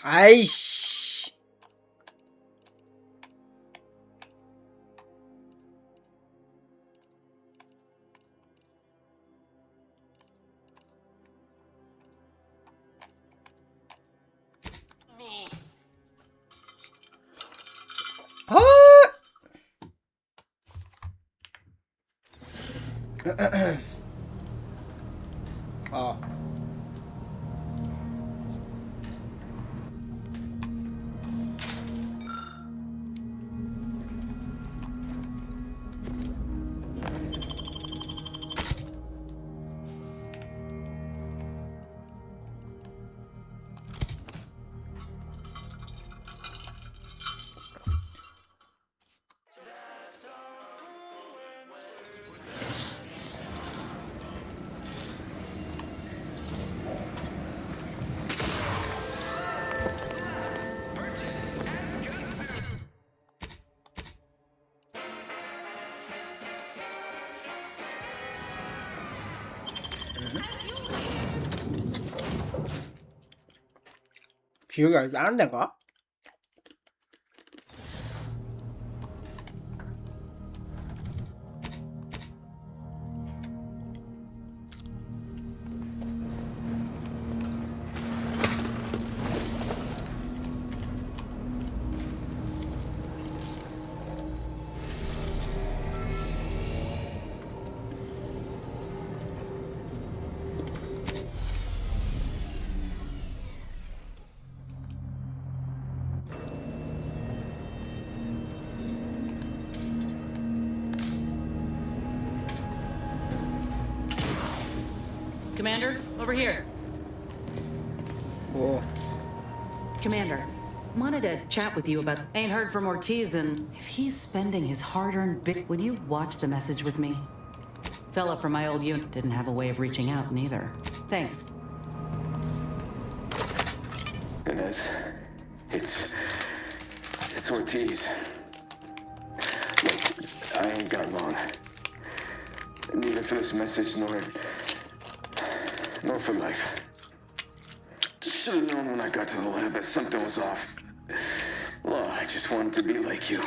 아이씨. 아! 아. 기억이 안 나는 데인가? Commander, over here. 뭐. Commander, wanted to chat with you about... Ain't heard from Ortiz, and if he's spending his hard-earned bit... Would you watch the message with me? Fella from my old unit didn't have a way of reaching out, neither. Thanks. Inez, it's Ortiz. Look, I ain't got long. Neither for this message nor for life. Should have known when I got to the lab that something was off. Well, I just wanted to be like you.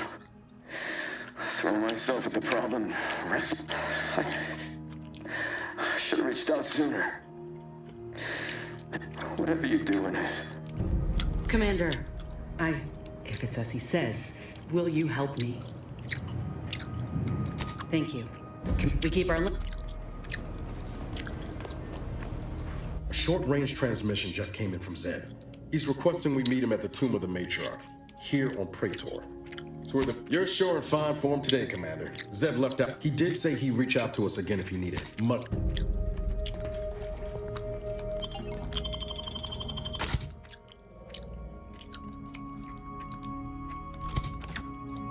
Throw myself at the problem. Rest. I should have reached out sooner. Whatever you do, Inez. Commander, if it's as he says, will you help me? Thank you. Can we keep our... A short-range transmission just came in from Zed. He's requesting we meet him at the tomb of the Matriarch, here on Praetor. So you're sure in fine form today, Commander. Zeb left out. He did say he'd reach out to us again if he needed.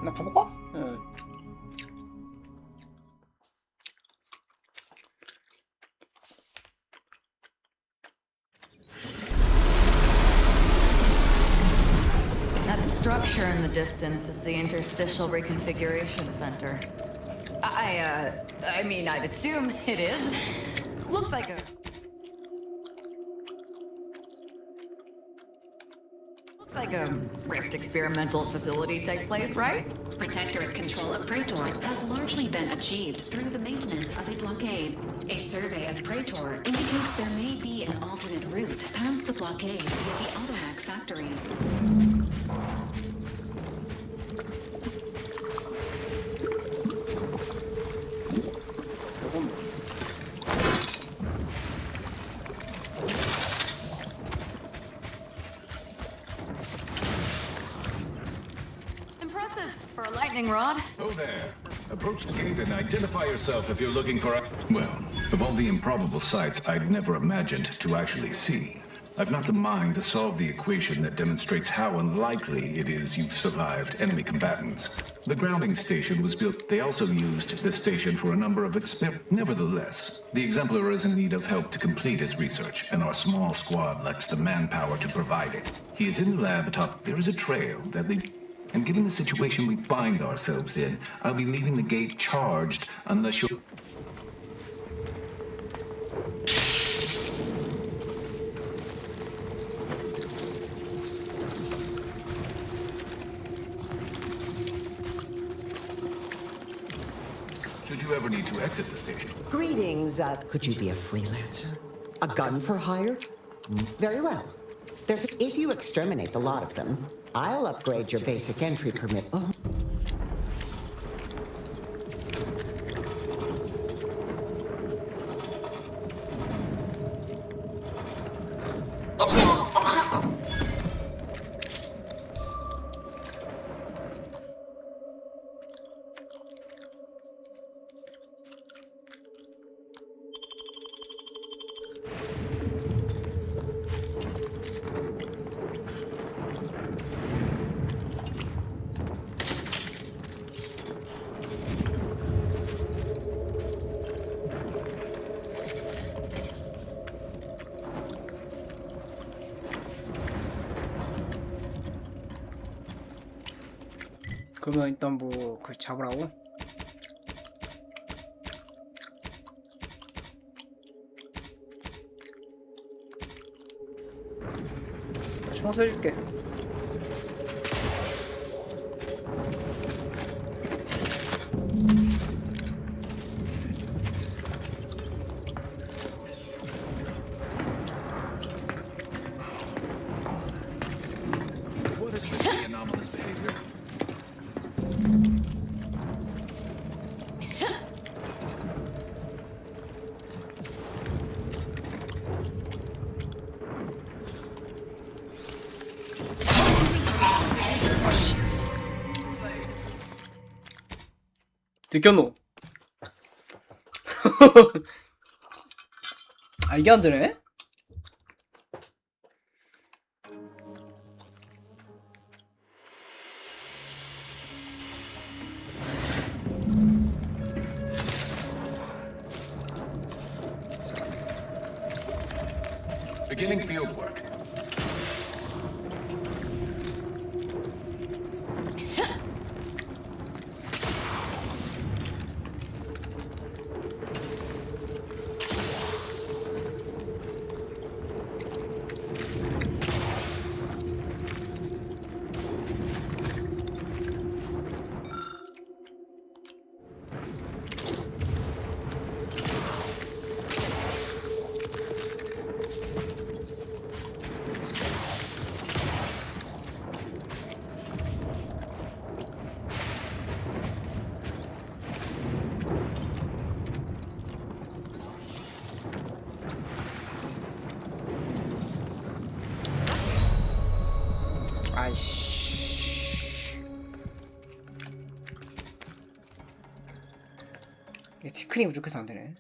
나 가볼까? 응. That structure in the distance is the Interstitial Reconfiguration Center. I mean, I'd assume it is. Looks like a Rift experimental facility type place, right? Protectorate control of Praetor has largely been achieved through the maintenance of a blockade. A survey of Praetor indicates there may be an alternate route past the blockade via the Automac factory. For a lightning rod? Oh there. Approach the gate and identify yourself if you're looking for a... Well, of all the improbable sights I'd never imagined to actually see, I've not the mind to solve the equation that demonstrates how unlikely it is you've survived enemy combatants. The grounding station was built. They also used the station for a number of Nevertheless, the Exemplar is in need of help to complete his research, and our small squad lacks the manpower to provide it. He is in the lab atop... There is a trail that leads... And given the situation we find ourselves in, I'll be leaving the gate charged unless you're... you ever need to exit the station. Greetings. Could you be a freelancer? A gun for hire? Very well. If you exterminate the lot of them, I'll upgrade your basic entry permit. Oh. 그러면 일단 뭐 그 잡으라고? 청소해줄게. What is the anomalous behavior? 느꼈노? 아 이게 안 되네? Beginning field work. 아이씨. 이게 테크닉이 부족해서 안 되네.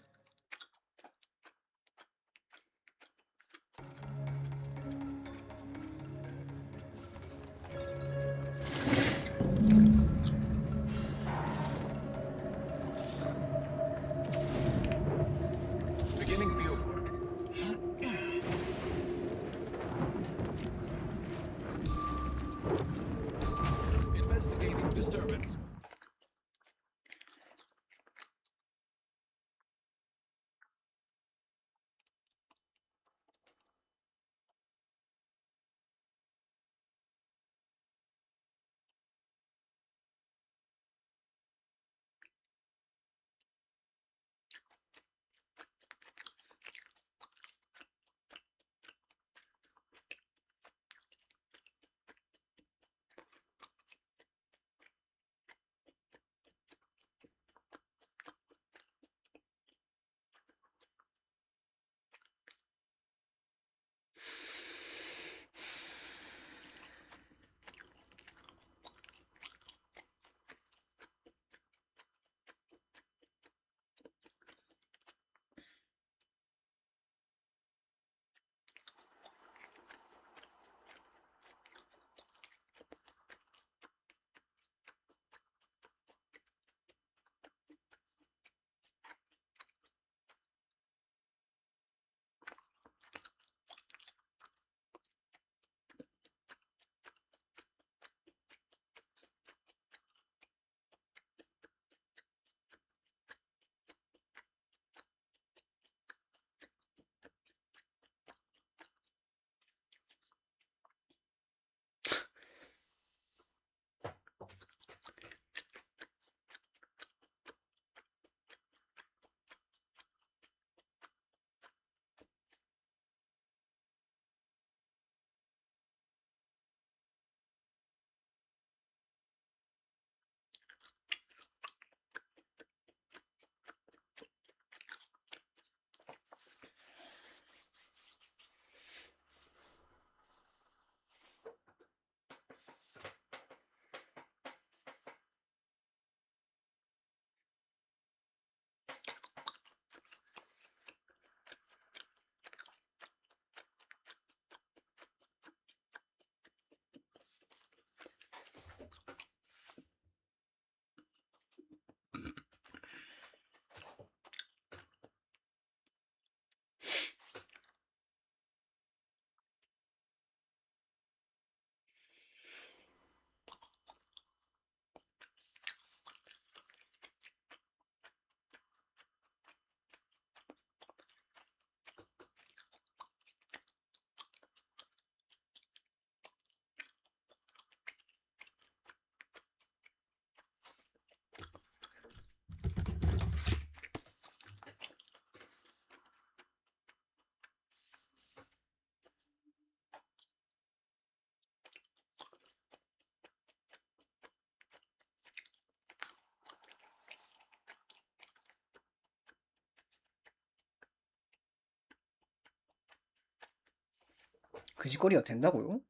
그 짓거리가 된다고요?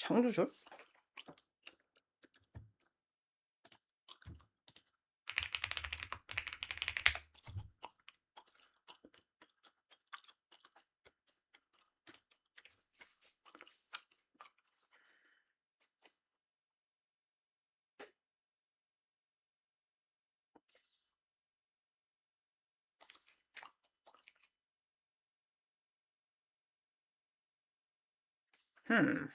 창조절? 흠.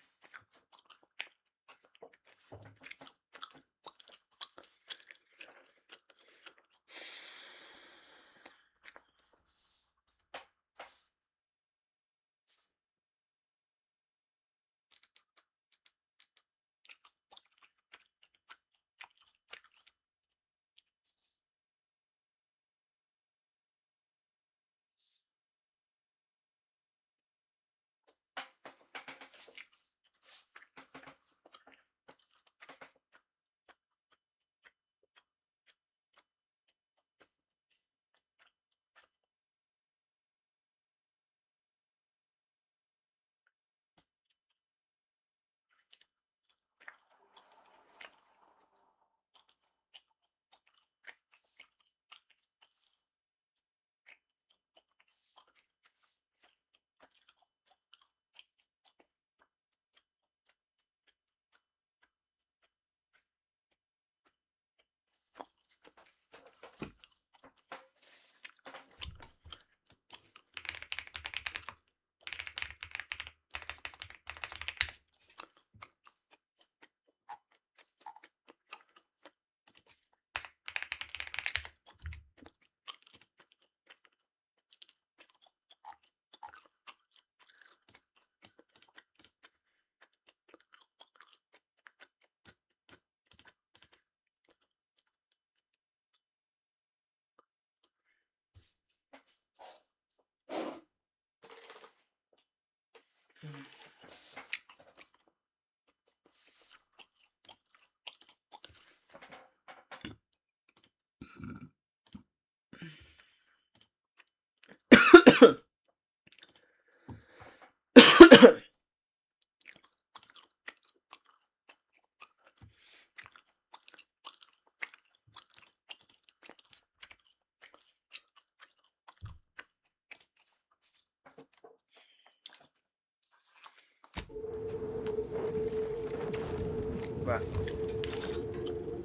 뭐야?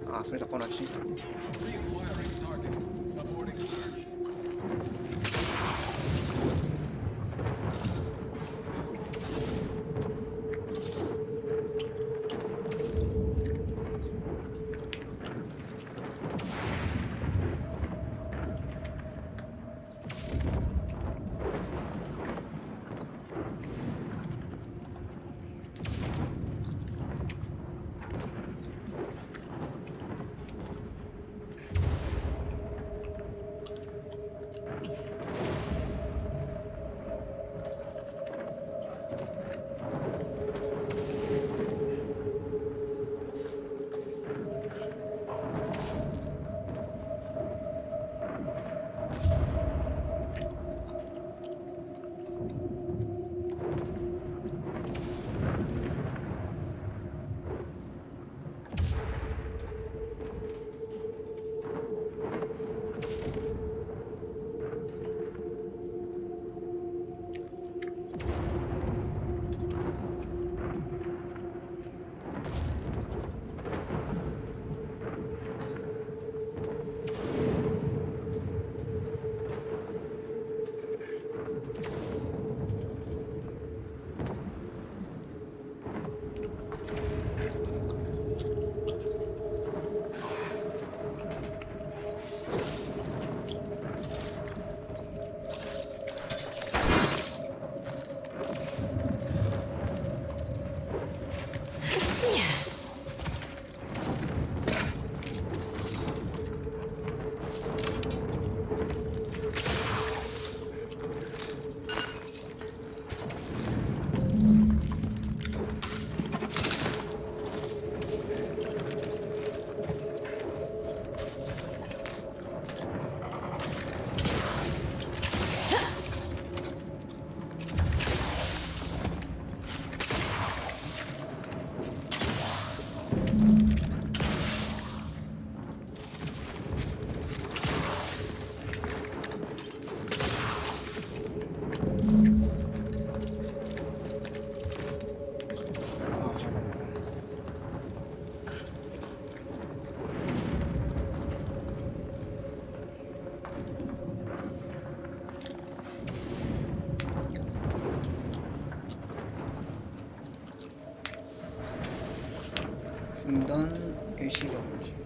아, 소리 다 꺼놨지. 지겨워지.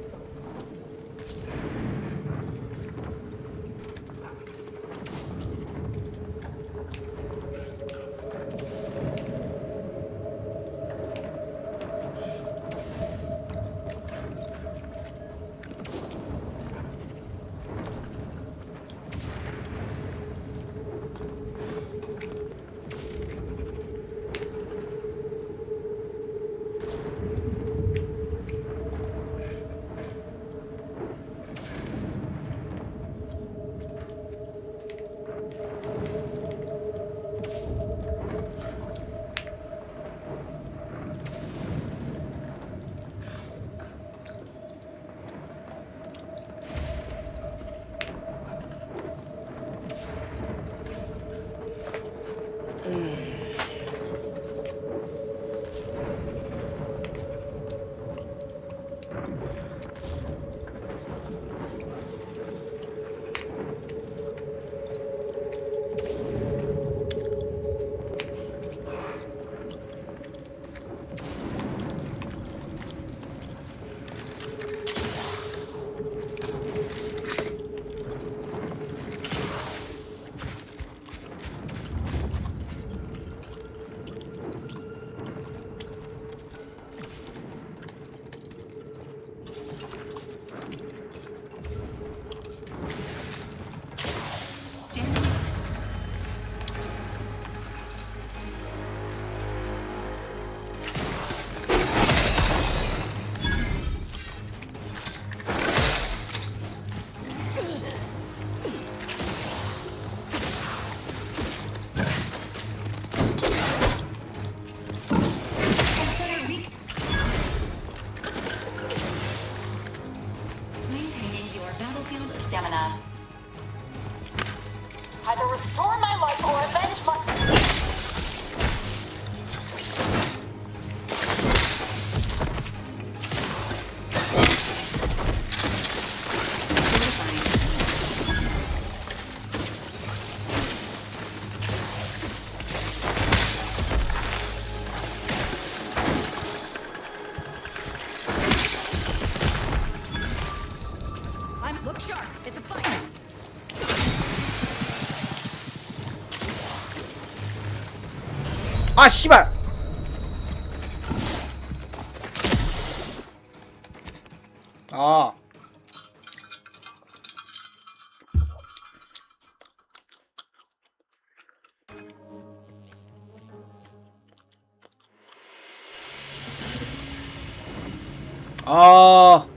Stamina. Either restore my life or avenge my... Look sharp. It's a fight. 아 씨발. 아. 아.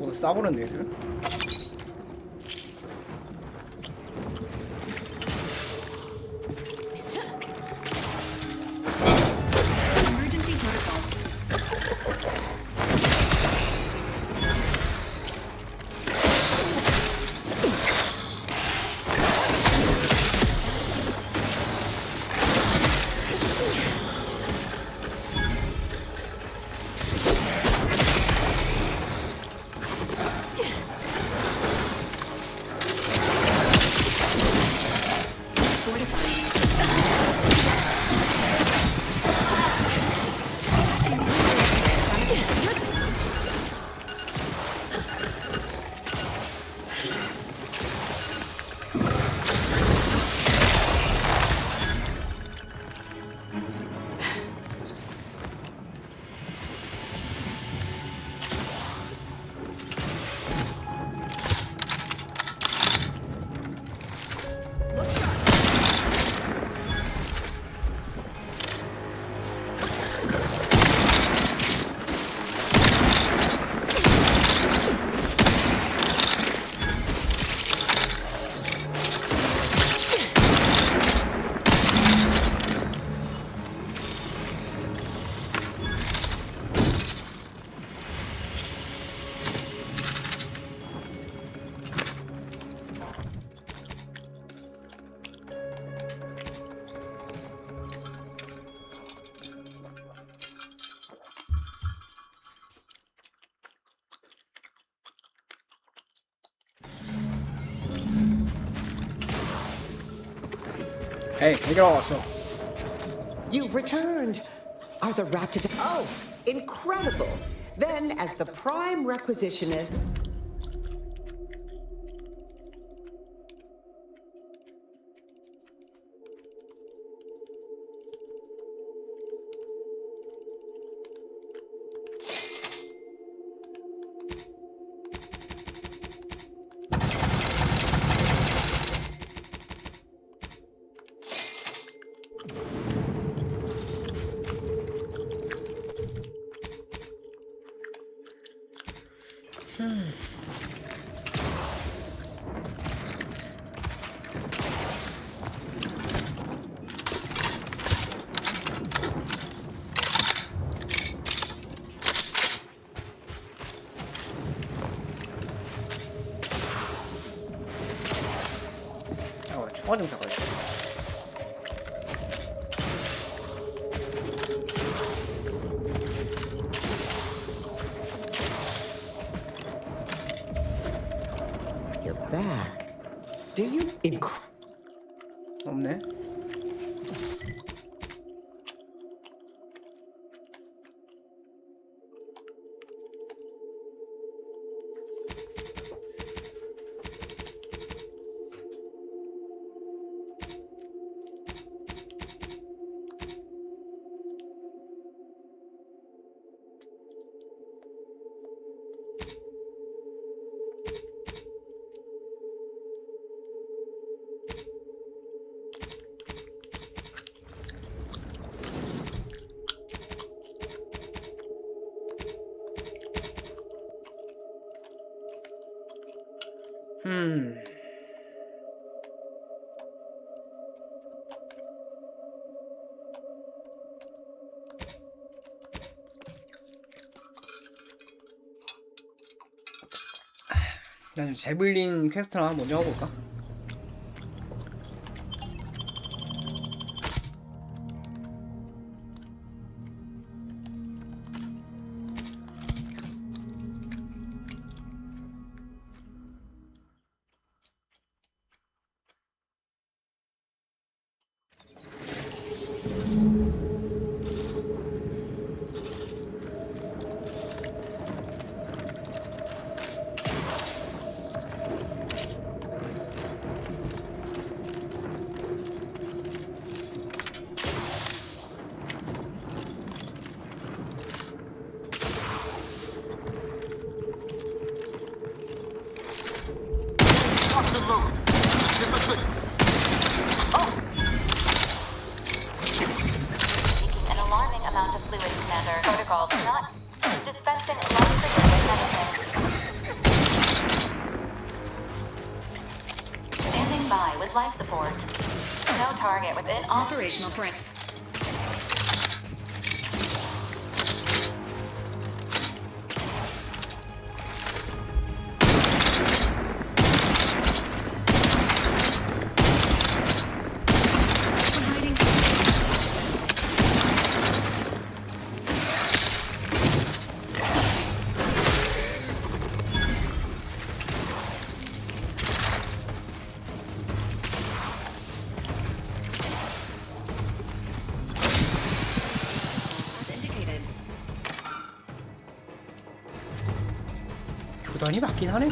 먹어도 싸보는데 얘들. Emergency protocols. 에이, 해결하고 왔어. You've returned. Are the raptors? Oh, incredible. Then, as the prime requisitionist. 총알 증사가 있어. You're back. Do you? 없네. 난 제블린 퀘스트를 하나 먼저 해볼까? An alarming amount of fluid, Commander. Protocol not dispensing life-preserving medicine. Standing by with life support. No target within Operational print. 교단이 맞긴 하네.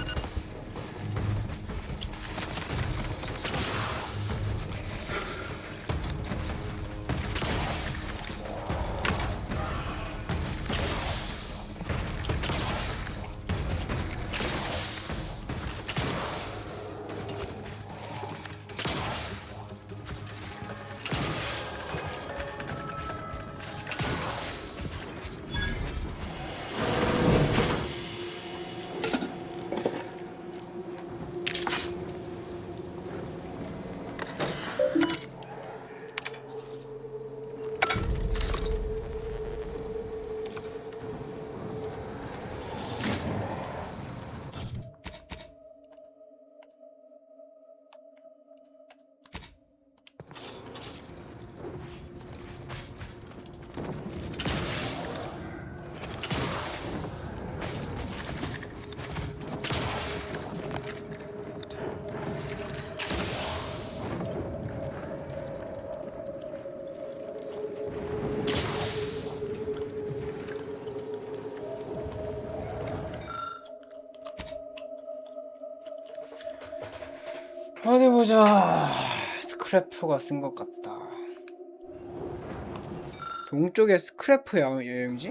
보자. 스크래퍼가 쓴 것 같다. 동쪽에 스크래퍼 여행지?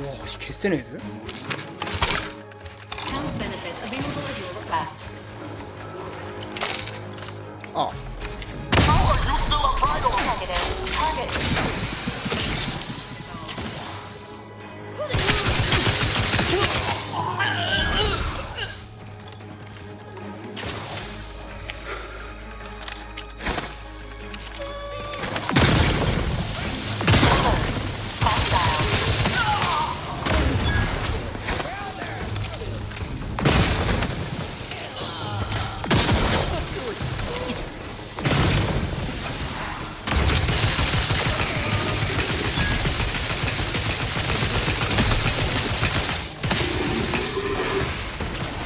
와, 개쎄네 애들. Health benefits available at your request. 아, Negative. Target.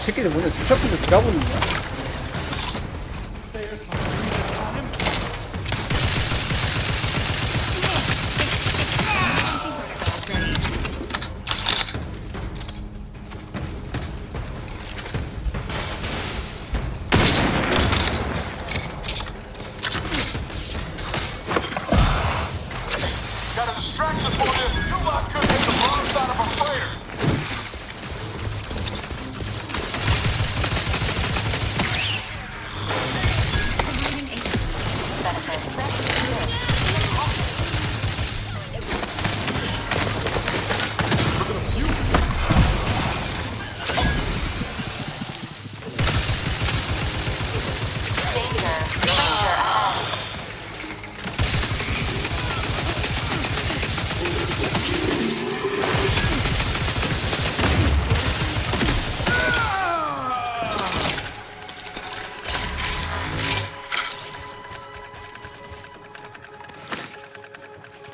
새끼들 뭐냐, 스크래퍼도 돌아보는 거야? Got a distraction for this. You lot could hit the wrong side of a freighter.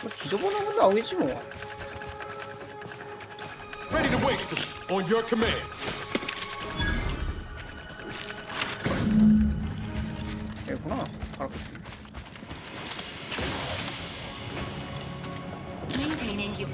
뭐 뒤져보는 건 나오겠지 뭐. Ready to waste them. On your command. 여기구나. 알았겠습니다. Maintaining you.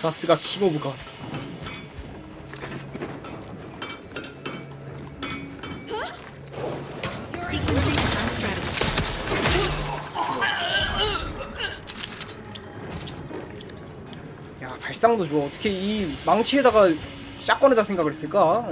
사스가 킹 오브 갓. Sequencing time strategy. 야, 발상도 좋아. 어떻게 이 망치에다가 샷건에다 생각을 했을까?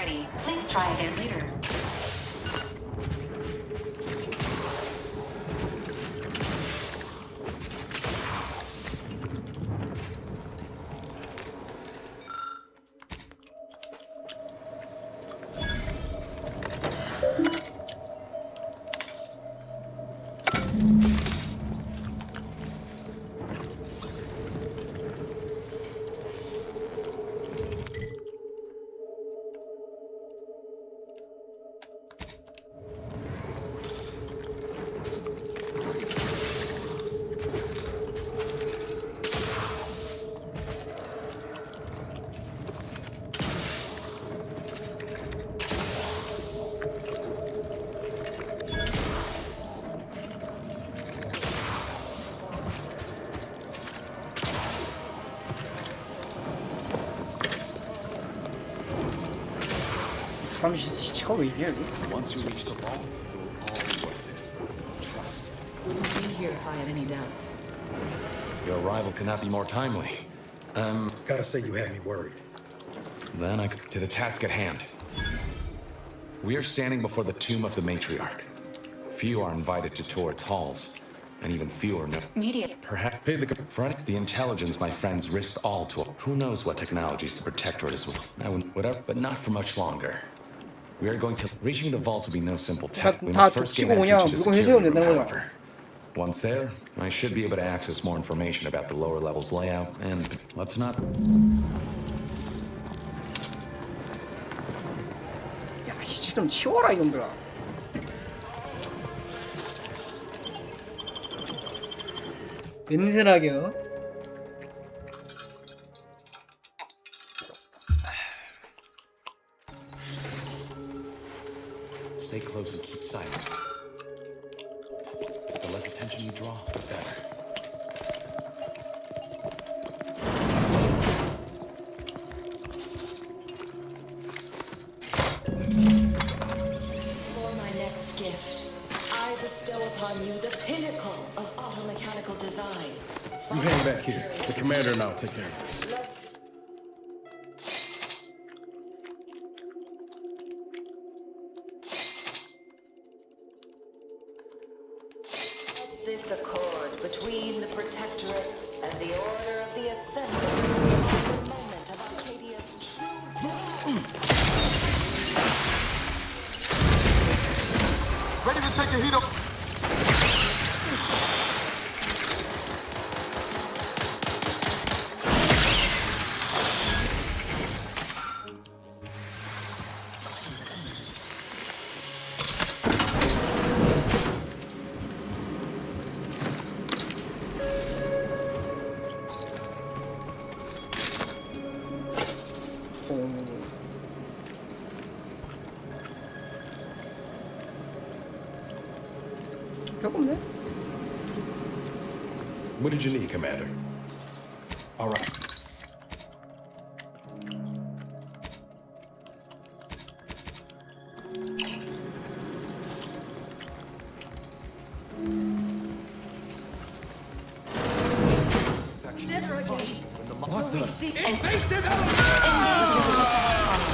ready. Please try again later. 사람 시체가 왜 있냐 여기? Once you reach the vault, it will all be worth it. Trust. Wouldn't be here if I had any doubts. Your arrival cannot be more timely. Gotta say you had me worried. Then to the task at hand. We are standing before the tomb of the matriarch. Few are invited to tour its halls, and even fewer know. Media. Perhaps pay the front. The intelligence my friends risked all to. Who knows what technologies the Protectorate is with? Whatever, but not for much longer. We are going to reaching the vault will be no simple task. We must first gain entry to the security room, however. Once there, I should be able to access more information about the lower levels layout, and let's not. 야 시체 좀 치워라 이놈들아. 냄새나게요. Stay close and keep silent. The less attention you draw, the better. For my next gift, I bestow upon you the pinnacle of automechanical design. You hang back here. The commander and I'll take care of this. This accord between the Protectorate and the Order of the Ascendant is the moment of Arcadia's true Ready to take a heat up. 배고프네. What did you need, Commander? All right.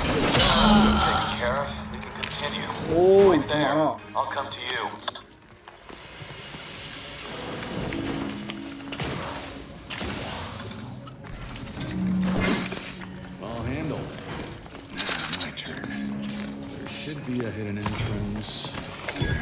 Taken care of. We can continue. 오 Right 이거 there. 많아. I'll come to you. All handled. Now my turn. There should be a hidden entrance here.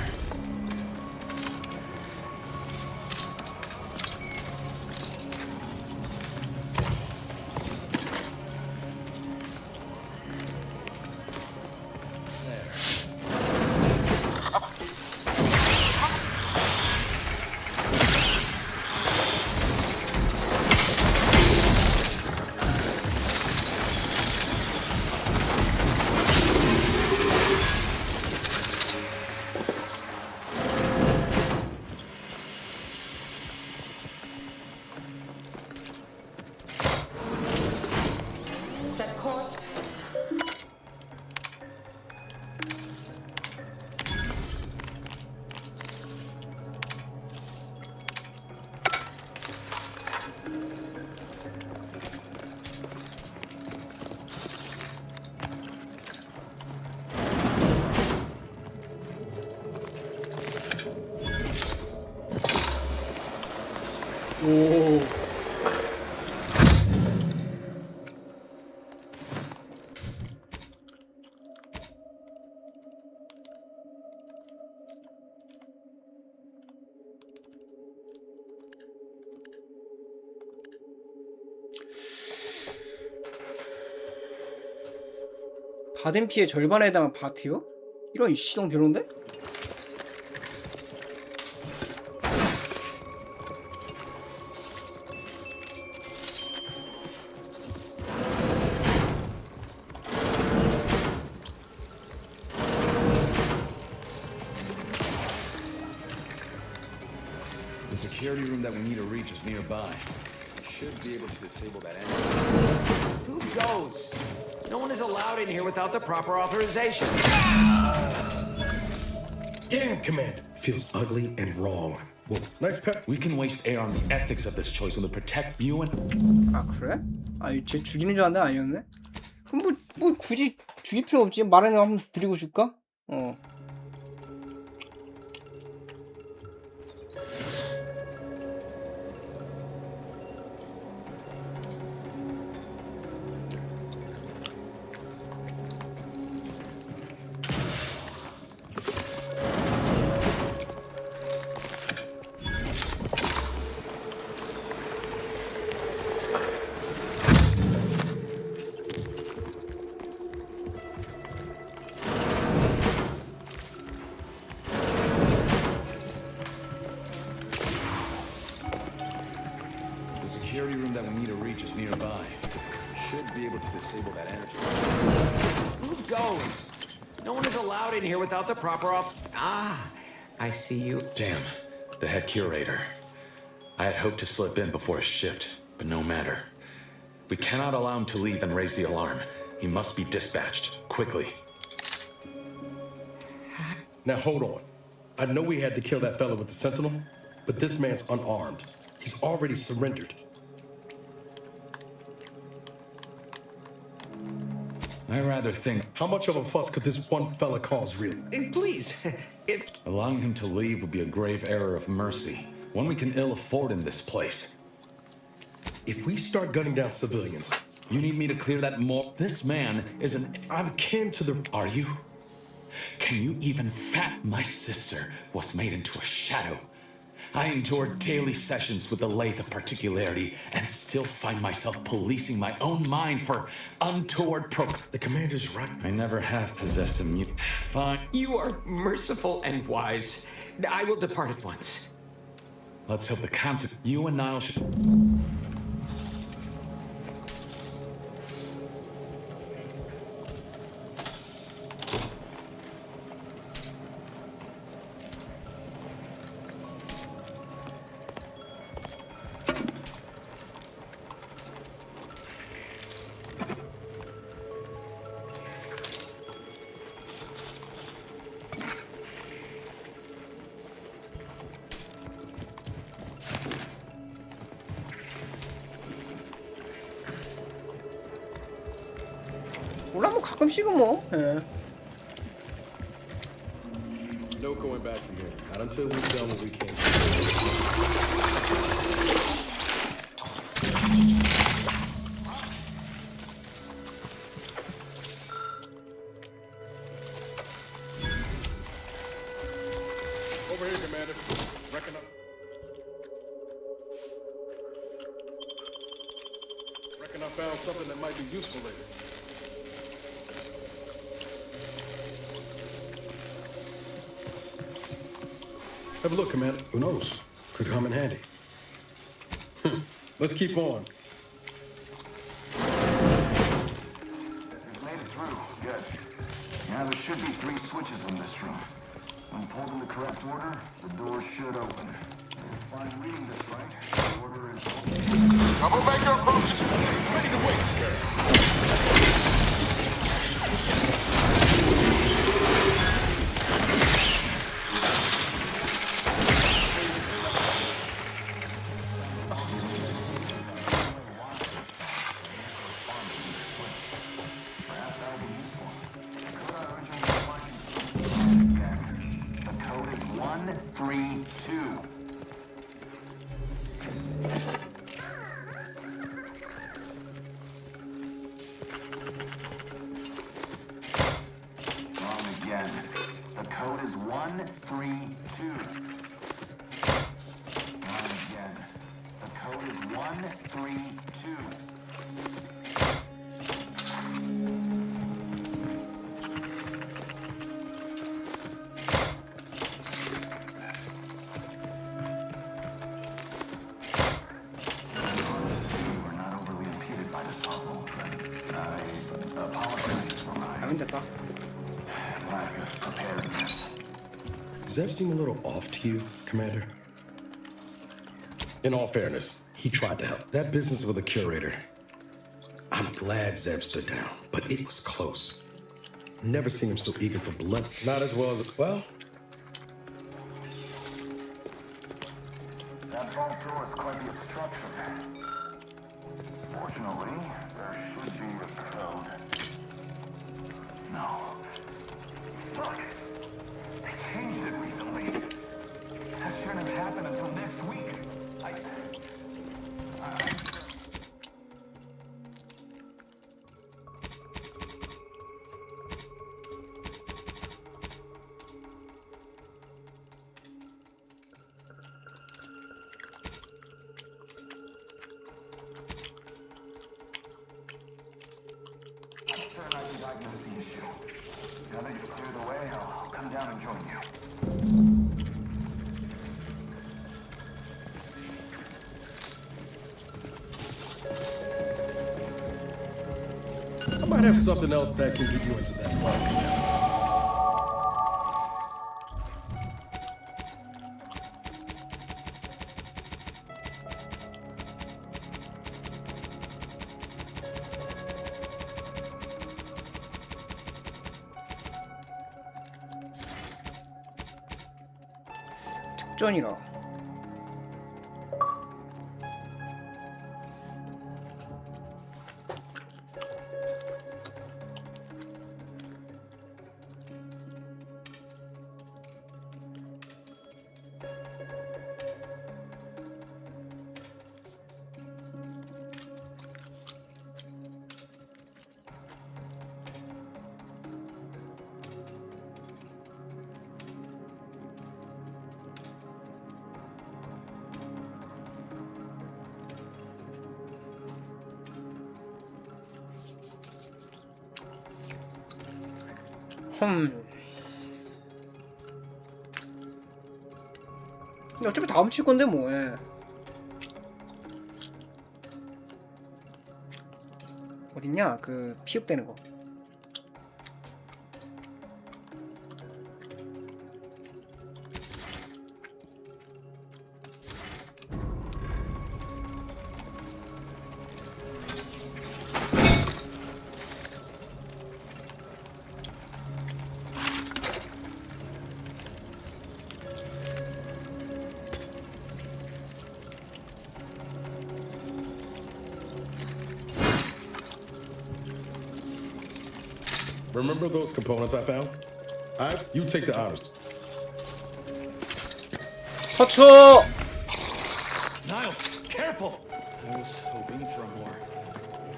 받은 피해 절반에 해당한 바트요? 이런 시동 별론데? The security room that we need to reach is nearby. Should be able to disable that energy. Who goes? No one is allowed in here without the proper authorization. Damn, Commander. Feels ugly and wrong. Well, nice pep. We can waste air on the ethics of this choice when to protect you and... 아 그래? 아 쟤 죽이는 줄 알았는데 아니었네? 그럼 뭐 굳이 죽일 필요 없지. 말해는 한번 드리고 줄까? The security room that we need to reach is nearby. Should be able to disable that energy. Who goes? No one is allowed in here without the proper I see you. Damn, the head curator. I had hoped to slip in before his shift, but no matter. We cannot allow him to leave and raise the alarm. He must be dispatched, quickly. Now hold on. I know we had to kill that fella with the Sentinel, but this man's unarmed. He's already surrendered. I rather think... How much of a fuss could this one fella cause, really? Please, Allowing him to leave would be a grave error of mercy, one we can ill afford in this place. If we start gunning down civilians... You need me to clear that more... This man is an... I'm kin to the... Are you? Can you even fathom my sister was made into a shadow? I endured daily sessions with the lathe of particularity and still find myself policing my own mind for untoward The commander's right. I never have possessed a Fine. You are merciful and wise. I will depart at once. Let's hope the consequence... You and Niall should... 몰라 뭐 가끔씩은 뭐. 예. No going back from here. Not until we've done what we can. Over here, Commander. Reckon I found something that might be useful later. Have a look, Commander. Who knows? Could come in handy. Let's keep on. We've made it through. Good. Now there should be 3 switches in this room. When pulled in the correct order, the doors should open. If I'm reading this right, the order is... Troublemaker approaching. Ready to wait, sir. The code is 132. Wrong again. The code is 132. Wrong again. The code is 132. 확인됐다. Does that seem a little off to you, Commander? In all fairness, he tried to help. That business with the curator. I'm glad Zeb stood down, but it was close. Never seen him so eager for blood. Not as well as, well. That front door is quite the obstruction. Fortunately, there should be a code. No. Look! They changed it recently. That shouldn't have happened until next week. Now that you've cleared the way, I'll come down and join you. I might have something else that can get you into that park. 특전이라. 근데 어차피 다 훔칠 건데 뭐해. 어딨냐 그 피흡되는 거. Remember those components I found? You take the honors. 서초! Niles, careful! I was hoping for a more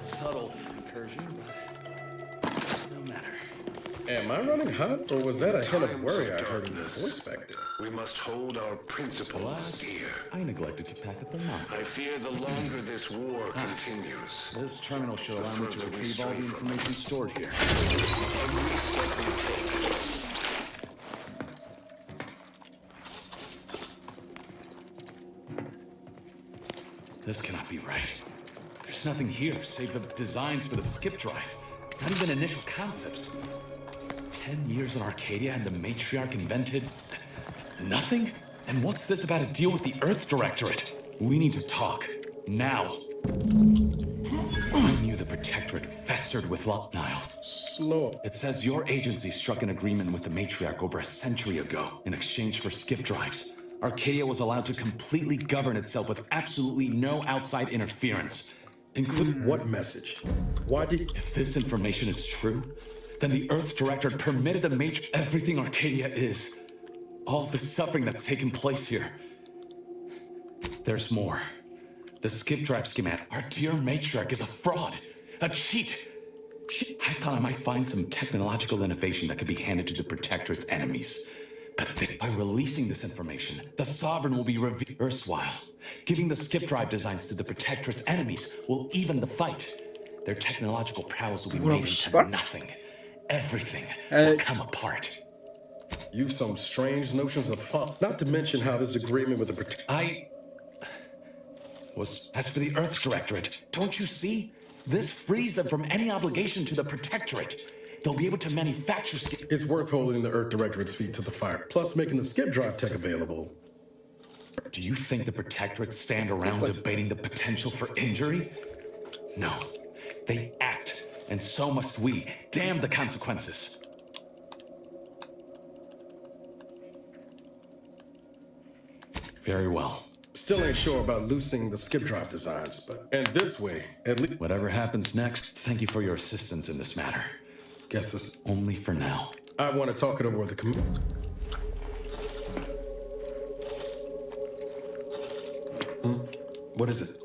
subtle incursion, but no matter. Am I running hot, or was that a hint of worry I heard in your voice back there? We must hold our principles dear. I neglected to pack up the map. I fear the longer this war continues, This terminal should allow me to retrieve all the information stored here. every step we take. This cannot be right. There's nothing here save the designs for the skip drive. Not even initial concepts. 10 years in Arcadia and the Matriarch invented nothing? And what's this about a deal with the Earth Directorate? We need to talk. Now. I knew the Protectorate festered with Niles. Slow. It says your agency struck an agreement with the Matriarch over a century ago in exchange for skip drives. Arcadia was allowed to completely govern itself with absolutely no outside interference. Include what message? Why did... If this information is true, then the Earth Directorate permitted the everything Arcadia is. All of the suffering that's taken place here. There's more. The skip drive schematic. Our dear Matriarch is a fraud. A cheat. I thought I might find some technological innovation that could be handed to the Protectorate's enemies. But by releasing this information, the Sovereign will be erstwhile. Giving the skip drive designs to the Protectorate's enemies will even the fight. Their technological prowess will be made into nothing. Everything will come apart. You've some strange notions of fun. Not to mention how this agreement with the As for the Earth Directorate, don't you see? This frees them from any obligation to the Protectorate. they'll be able to manufacture skip. It's worth holding the Earth Directorate's feet to the fire, plus making the skip drive tech available. Do you think the Protectorate stand around debating the potential for injury? No. They act, and so must we. Damn the consequences. Very well. Still ain't sure about loosening the skip drive designs, but and this way, at least. Whatever happens next, thank you for your assistance in this matter. Guess this only for now. I want to talk it over with the What is it?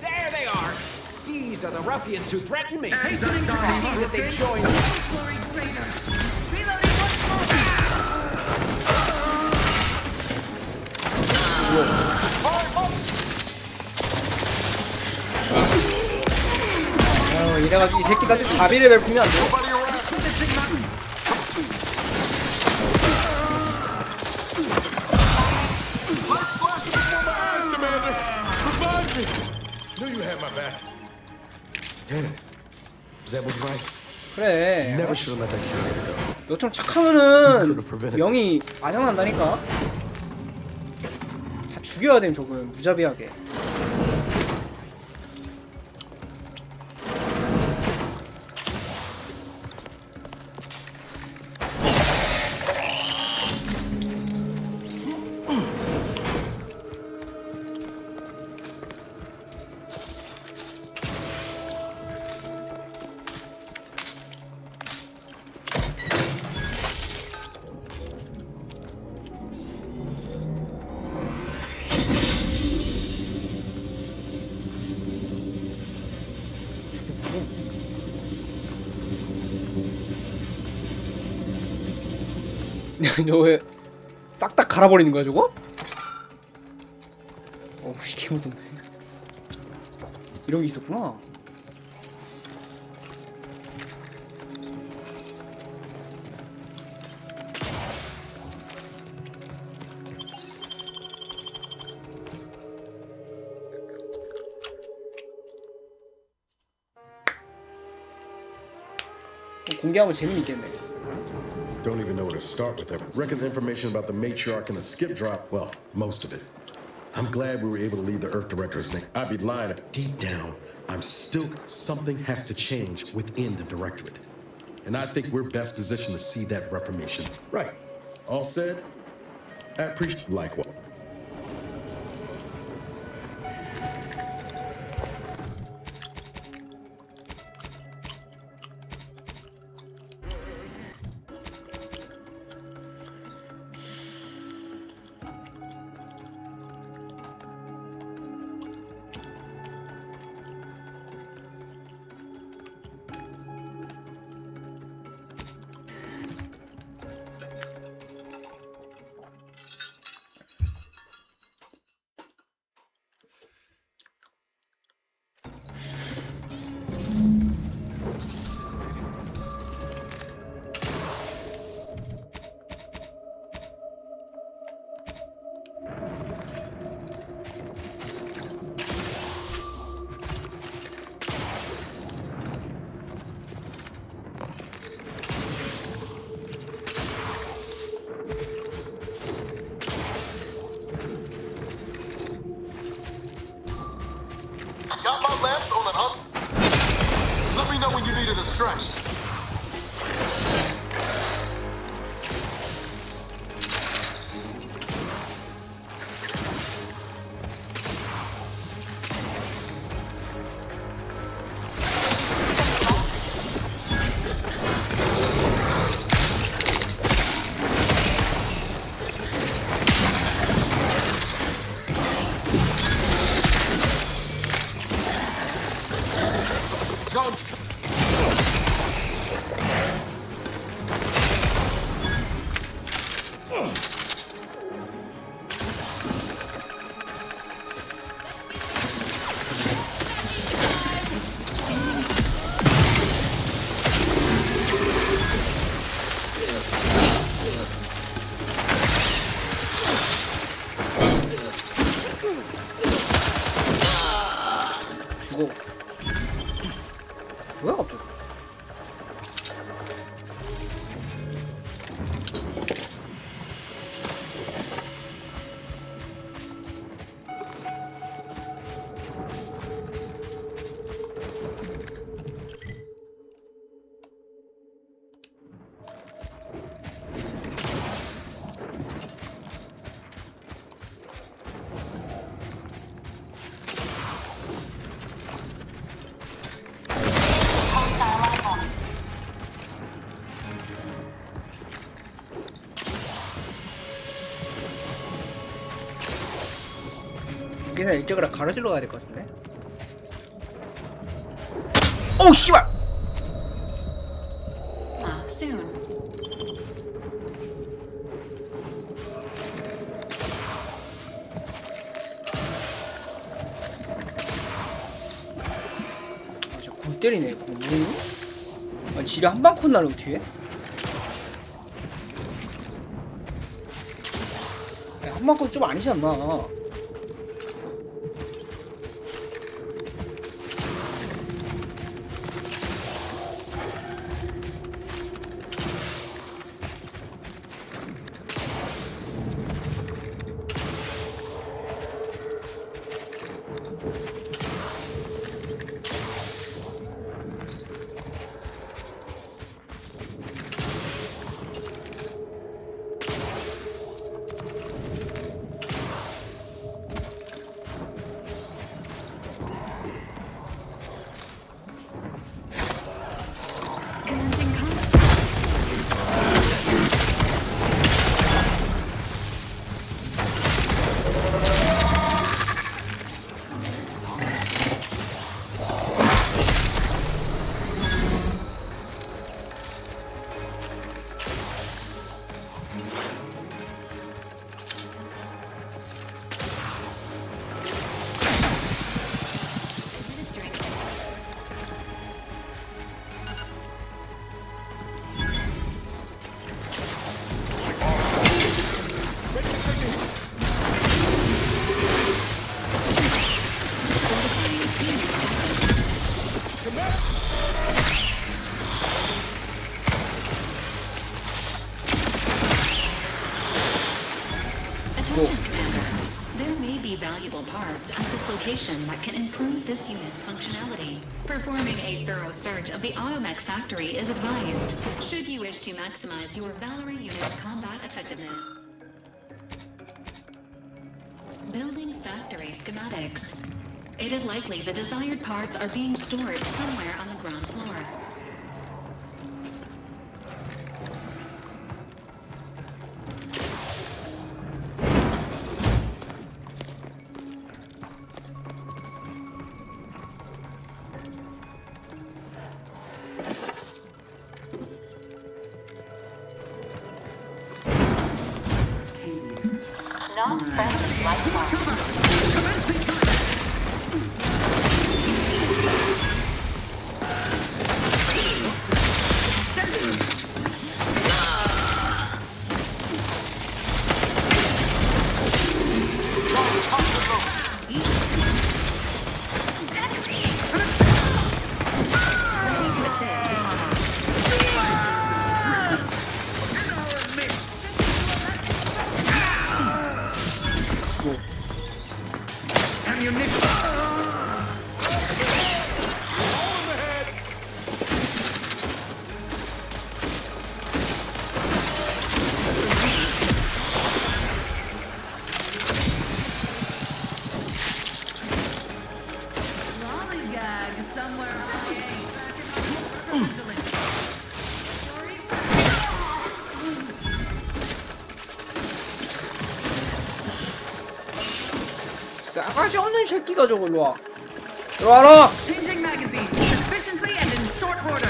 There they are! These are the ruffians who threatened me. Hastening to see that they join. 이래가지고 이 새끼들한테 자비를 베풀면 안 돼. Knew you had my back. Yeah, Zeb was right. 그래. Never should have let that curator go. 너처럼 착하면은 영이 아장난다니까. 다 죽여야 됨 저건 무자비하게. 저 왜 싹 다 갈아버리는 거야 저거? 어우씨 개무섭네. 이런 게 있었구나. 공개하면 재미있겠네. Don't even know where to start with it. Reckon the information about the matriarch and the skip drop, well, most of it. I'm glad we were able to leave the Earth Director's name. I'd be lying. Deep down, I'm still something has to change within the Directorate. And I think we're best positioned to see that reformation. Right. All said, I appreciate likewise. Got my last on an up. Let me know when you need it stretched. 죽어. 뭐야 갑자기? 여기서 이쪽으로 가로질러 가야 될 것 같은데? 오 씨발! Soon. 아 진짜 골 때리네. 뭐니? 아 지뢰 한방 콘 나르고 뒤에? 한방 콘 좀 아니지 않나? Attention, Commander. There may be valuable parts at this location that can improve this unit's functionality. Performing a thorough search of the Automech factory is advised, should you wish to maximize your Valkyrie unit's combat effectiveness. Building factory schematics. It is likely the desired parts are being stored somewhere on the ground floor. Not friendly life form. 싸가지 없는 새끼가 저거 일로 와. 일로 와라. Changing magazine efficiently and in short order.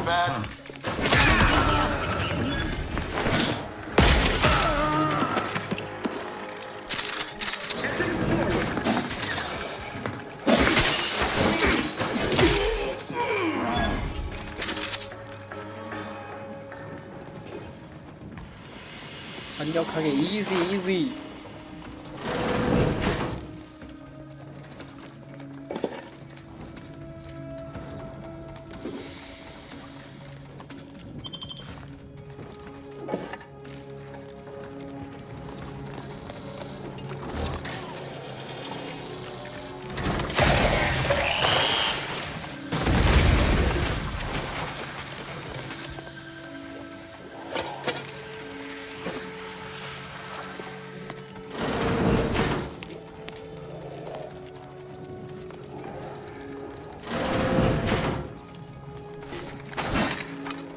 bad? 완벽하게 easy.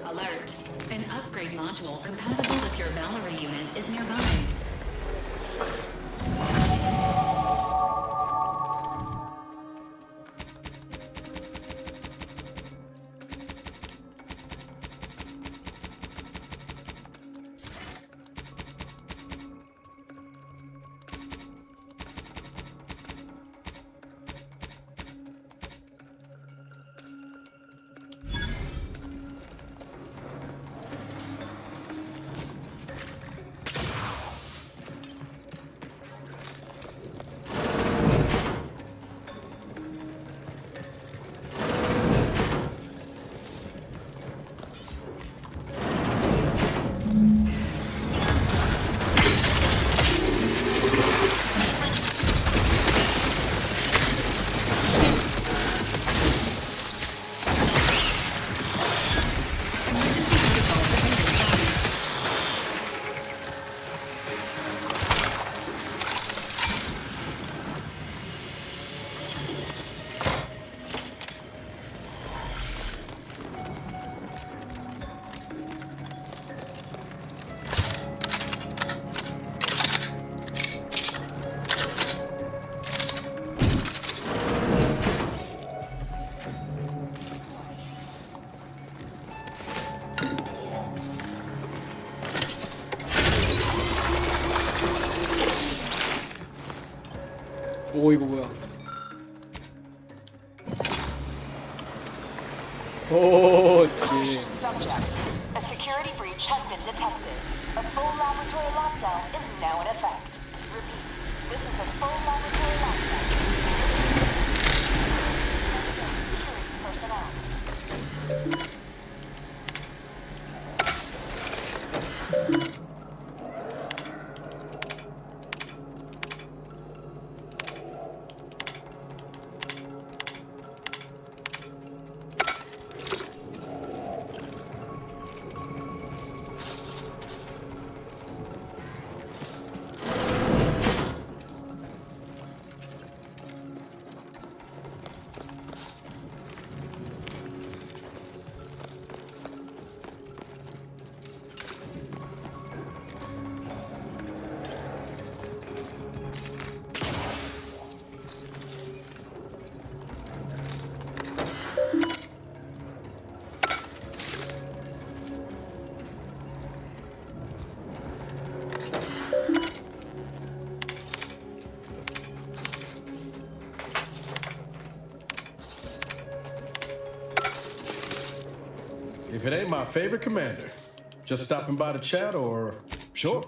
Alert. An upgrade module compatible with your Valerie unit is nearby. 오 이거 뭐야? 오 씨. Subject, a security breach has been detected. A full laboratory lockdown is now in effect. Repeat, this is a full laboratory lockdown. Security personnel. If it ain't my favorite commander, just stopping by to chat or sure.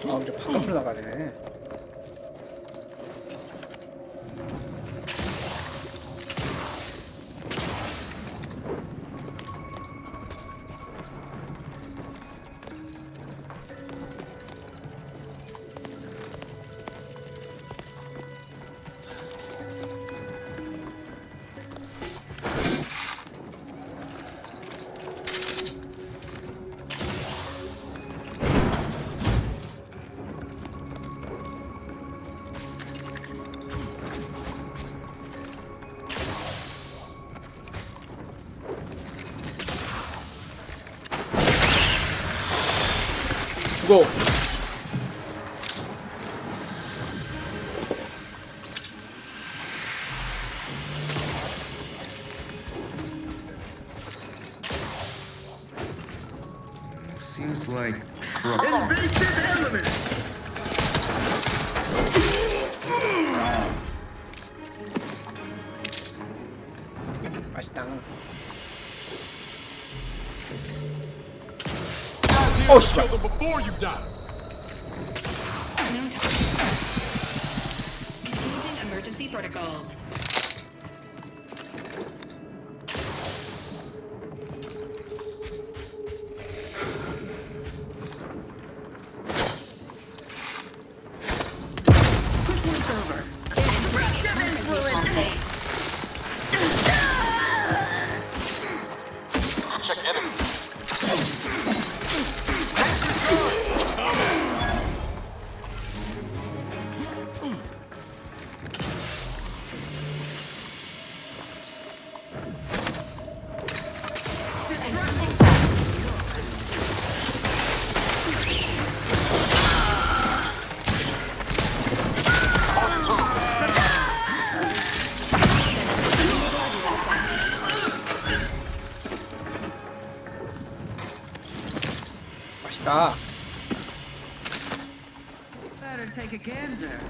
아, 이제 바깥으로 나가네. 죽어. Seems like trouble. Invasive elements! 맛있다. Oh, shit. Kill them before you die. No time. Engaging emergency protocols. It's over. Check enemy. 맛있다. Better take a gander.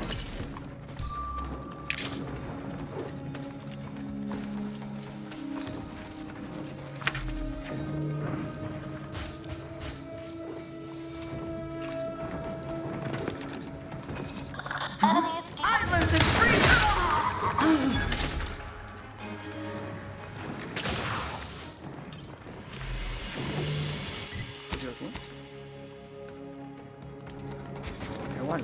Islands and free 여기. 대환.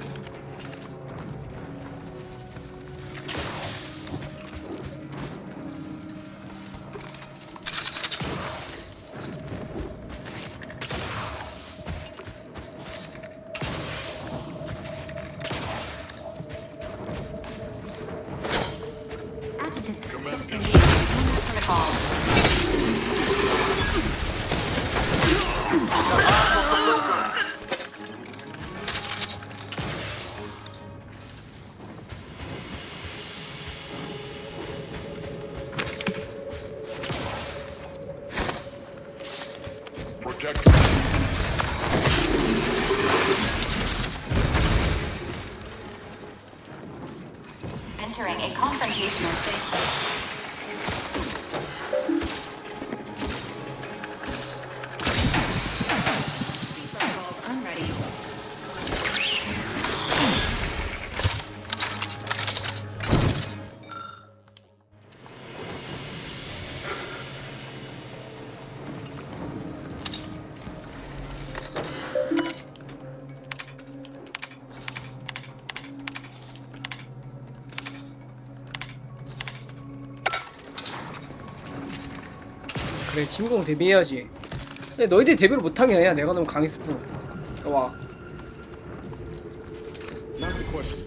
Entering a confrontational state. Protocols unready. 그래, 진공 데뷔해야지. 야, 너희들이 데뷔를 못하게 해야 내가 너무 강했을 뿐. 와. Not the question,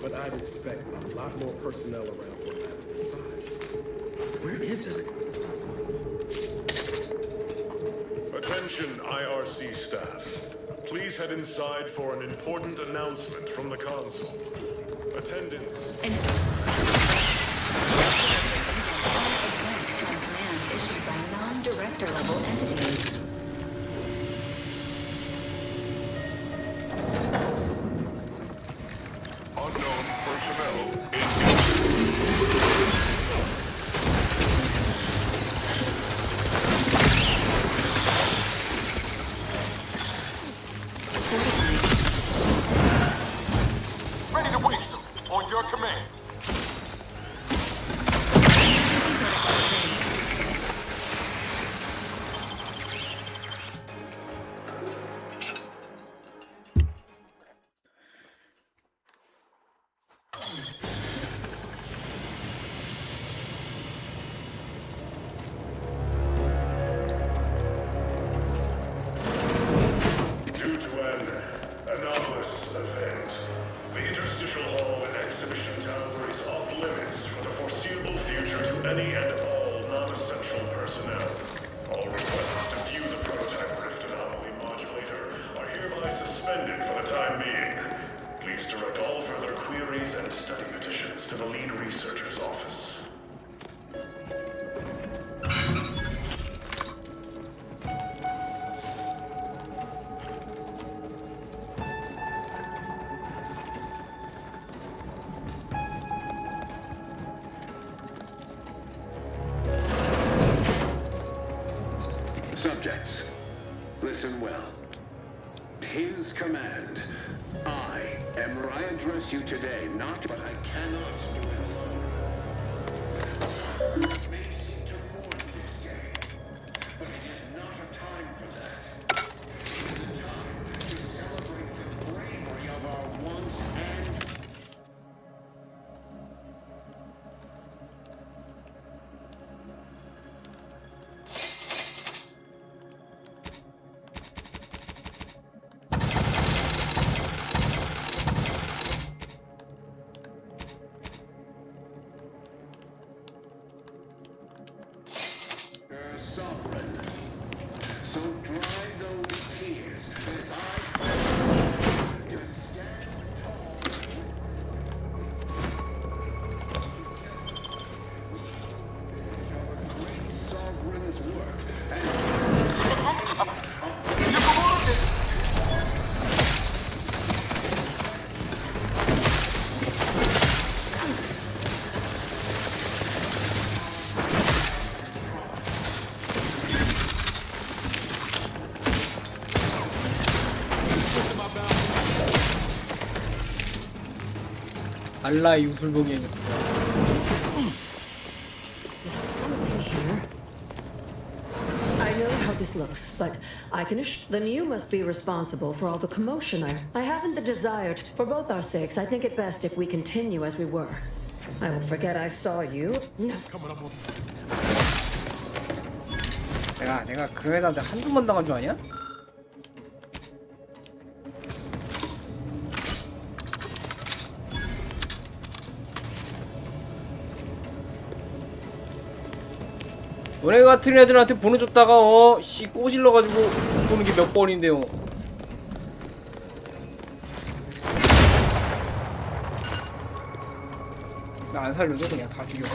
but I'd expect a lot more personnel around for a lab of this size. Where is it? Attention, IRC staff. Please head inside for an important announcement from the console. Attendance. director-level entities. Unknown personnel Ready to waste them. On your command. Due to an anomalous event, the Interstitial Hall and Exhibition Tower is off limits for the foreseeable future to any and all non-essential personnel. All requests to view the prototype Rift Anomaly Modulator are hereby suspended for the time being. Please direct all further queries and study petitions to the lead researcher's office. Subjects, listen well. His command. I am where I address you today, not but I cannot do it alone. It may seem to mourn this day, but it is not a time for that. It is a time to celebrate the bravery of our once and sovereign. So dry those tears as I to stand tall. Great sovereign's work 알라의 유술복이 생겼습니다. I know how this looks, but I can assure then you must be responsible for all the commotion. I haven't the desire to. For both our sakes, I think it best if we continue as we were. I won't forget I saw you. No. 내가 그런 애한테 한두 번 당한 줄 아냐? 너네 같은 애들한테 보내줬다가 꼬질러가지고 보는 게 몇 번인데요. 나 안 살려도 그냥 다 죽여.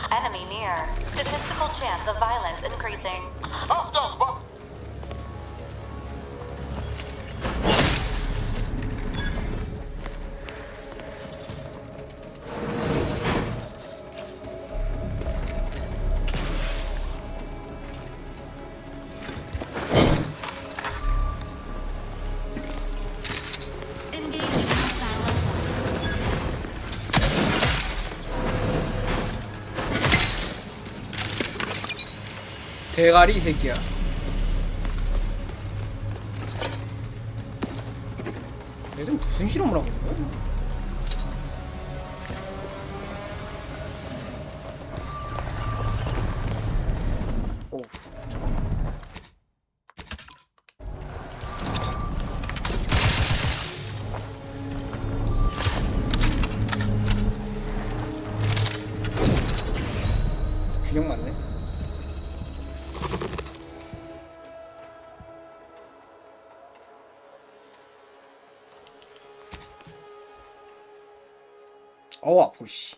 Enemy near. Statistical chance of violence increasing. 대가리 이 새끼야. 얘들 무슨 실험을 하고 있는 거야? 오, 잠깐. 아파 씨.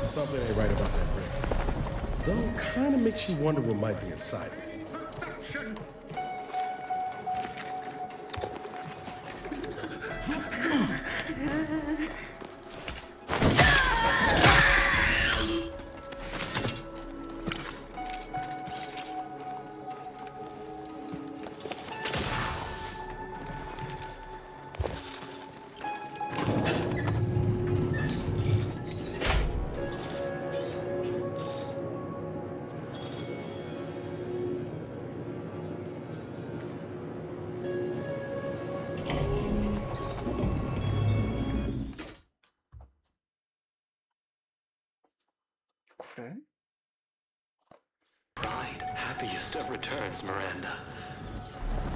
Something ain't right about that brick. Though, kind of makes you wonder what might be inside it. 그래? Pride, happiest of returns, Miranda.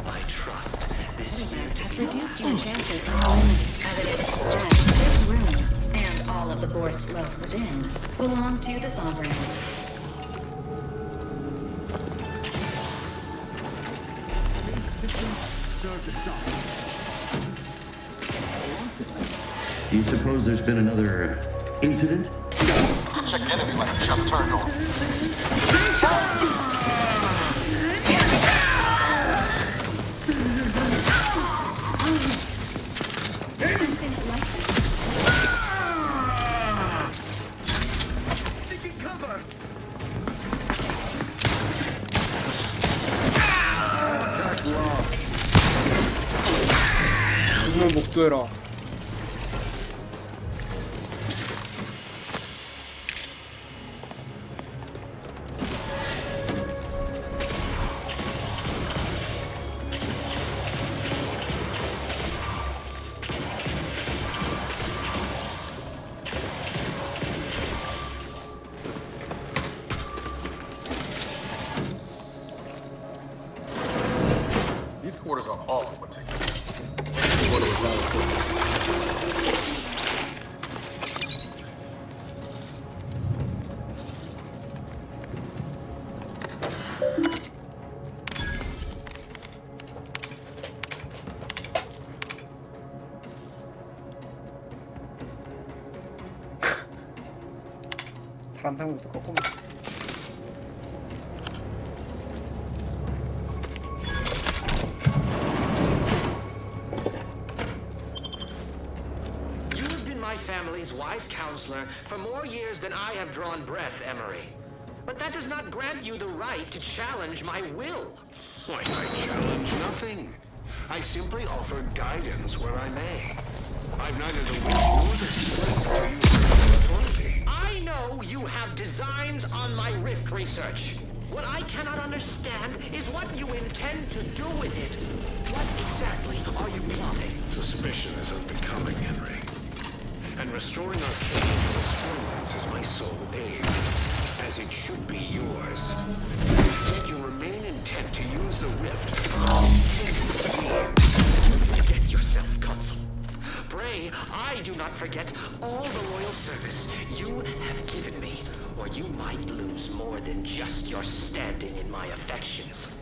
I trust this Max has reduced your chances of winning. Evidence suggests this room, and all of the Bourse love within, belong to the Sovereign. Do you suppose there's been another incident? Check enemy lab just turned on. 정말 목도해라. These quarters are awful meticulous. 사람 사는 것도 꺾고. My family's wise counselor for more years than I have drawn breath, Emery. But that does not grant you the right to challenge my will. Why, I challenge nothing. I simply offer guidance where I may. I've neither the will nor the strength to use personal authority. I know you have designs on my rift research. What I cannot understand is what you intend to do with it. What exactly are you plotting? Suspicion is unbecoming, Henry. And restoring Arcadia to its forms is my sole aim, as it should be yours. Yet you remain intent to use the rift for Forget yourself, Consul. Pray, I do not forget all the loyal service you have given me, or you might lose more than just your standing in my affections.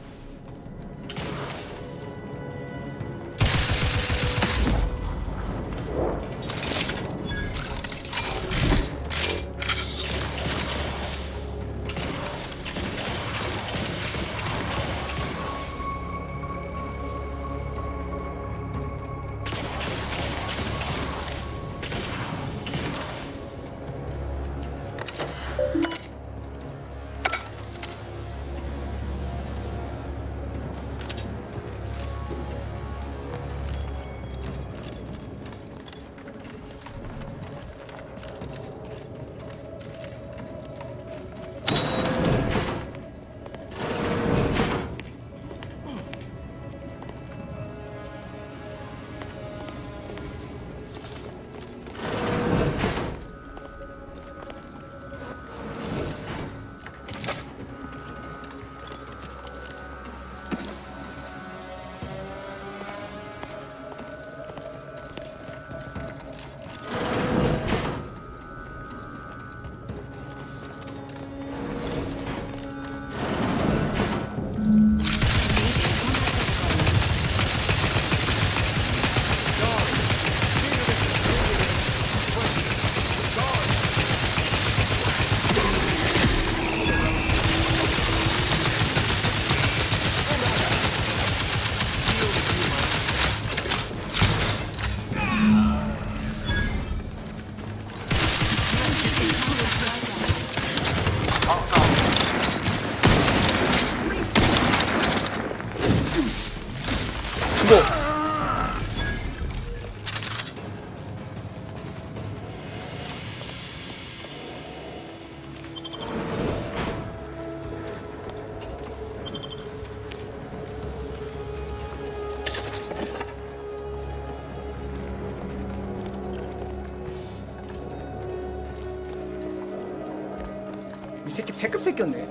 이 새끼 패급 새끼였네.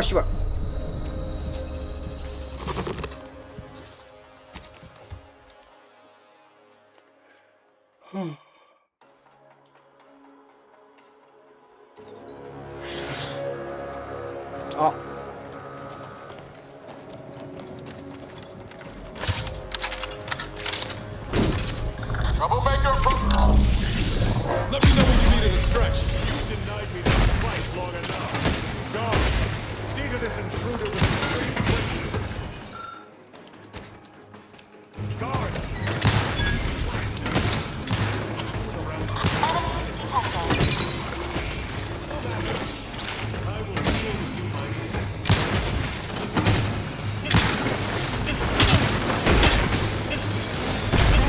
씨발. Troublemaker from... Let me know when you needed a stretch. You denied me this fight long enough. Guard, see to this intruder with extreme prejudice. Guard! I will deal with you myself.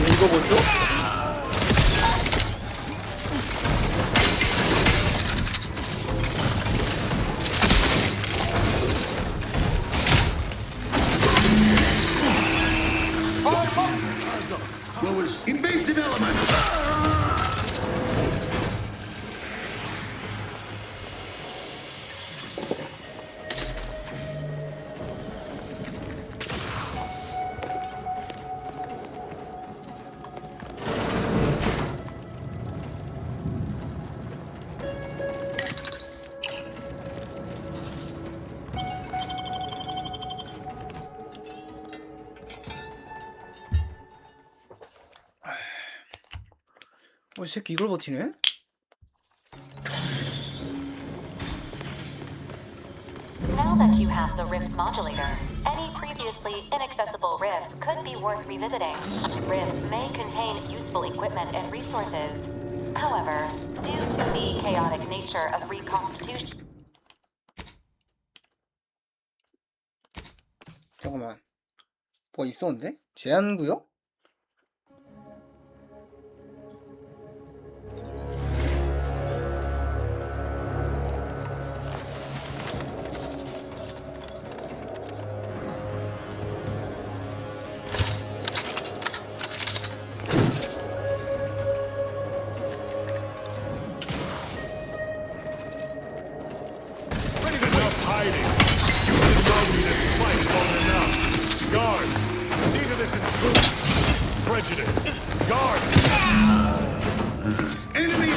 이거 보죠? Lowest invasive element. 이 새끼 이걸 버티네? Now that you have the Rift Modulator, any previously inaccessible rifts could be worth revisiting. Rifts may contain useful equipment and resources. However, due to the chaotic nature of reconstitution... 잠깐만. 뭐 있었는데? 제한구역? Prejudice. Guard! Enemy!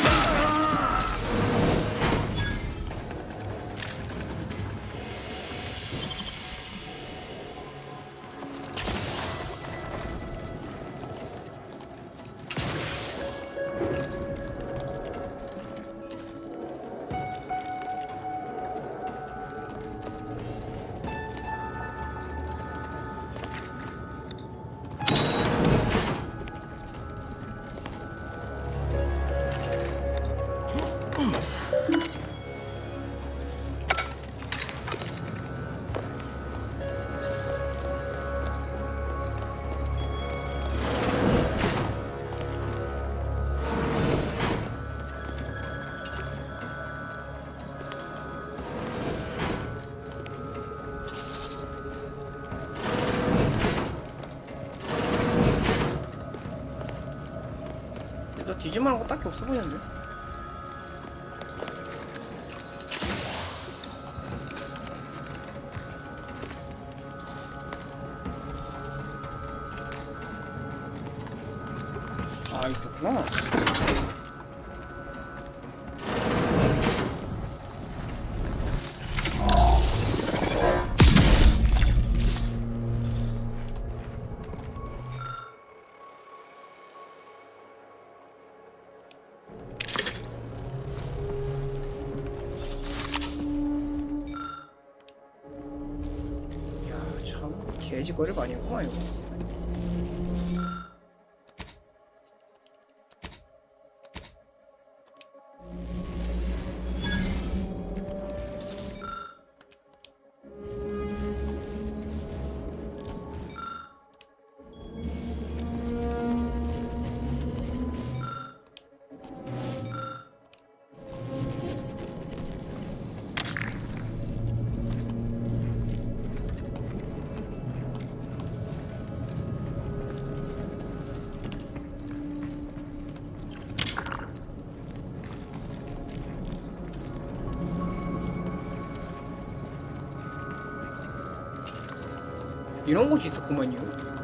너 뒤질만한 거 딱히 없어 보이는데? 아, 있었구나. 개지거리를 많이 했구만 이거. 이런 곳이 있었구만요.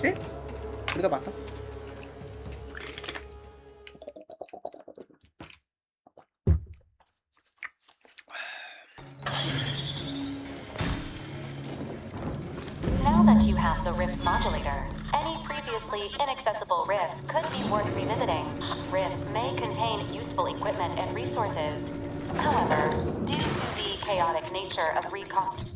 그치? 우리가 맞다. Now that you have the Rift modulator, any previously inaccessible rifts could be worth revisiting. Rifts may contain useful equipment and resources. However, due to the chaotic nature of reconstruction,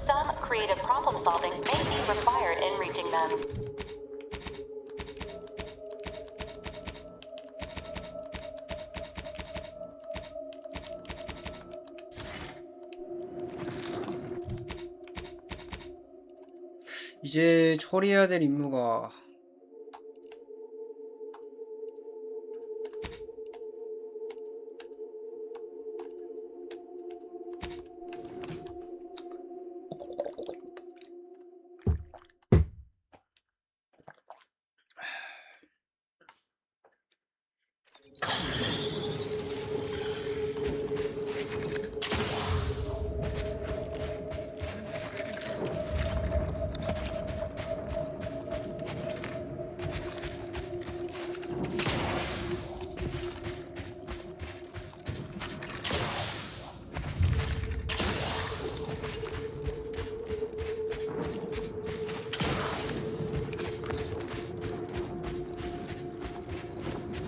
some creative problem solving may be required in reaching them. 이제 처리해야 될 임무가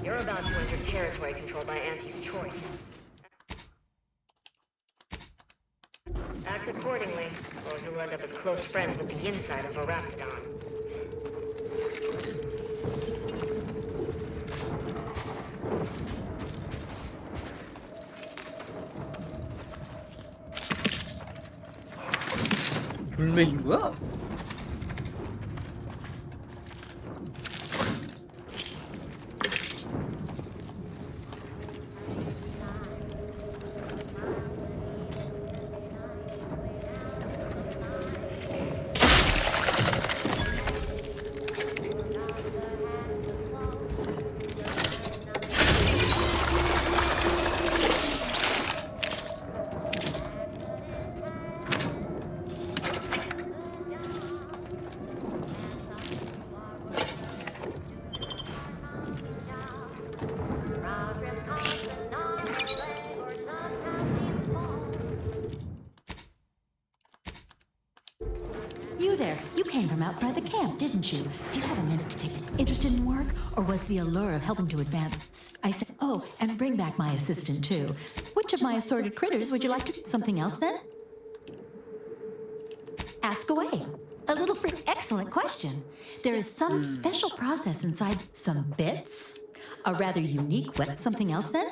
You're about to enter territory controlled by Auntie's choice. Act accordingly, or you'll end up as close friends with the inside of a Raptidon. 불맥인 거야? there. You came from outside the camp, didn't you? Do you have a minute to take an interest in work? Or was the allure of helping to advance? I said, oh, and bring back my assistant, too. Which of my assorted critters would you like to... Something else, then? Ask away. A little free... Excellent question. There is some special process inside some bits. A rather unique... What? Something else, then?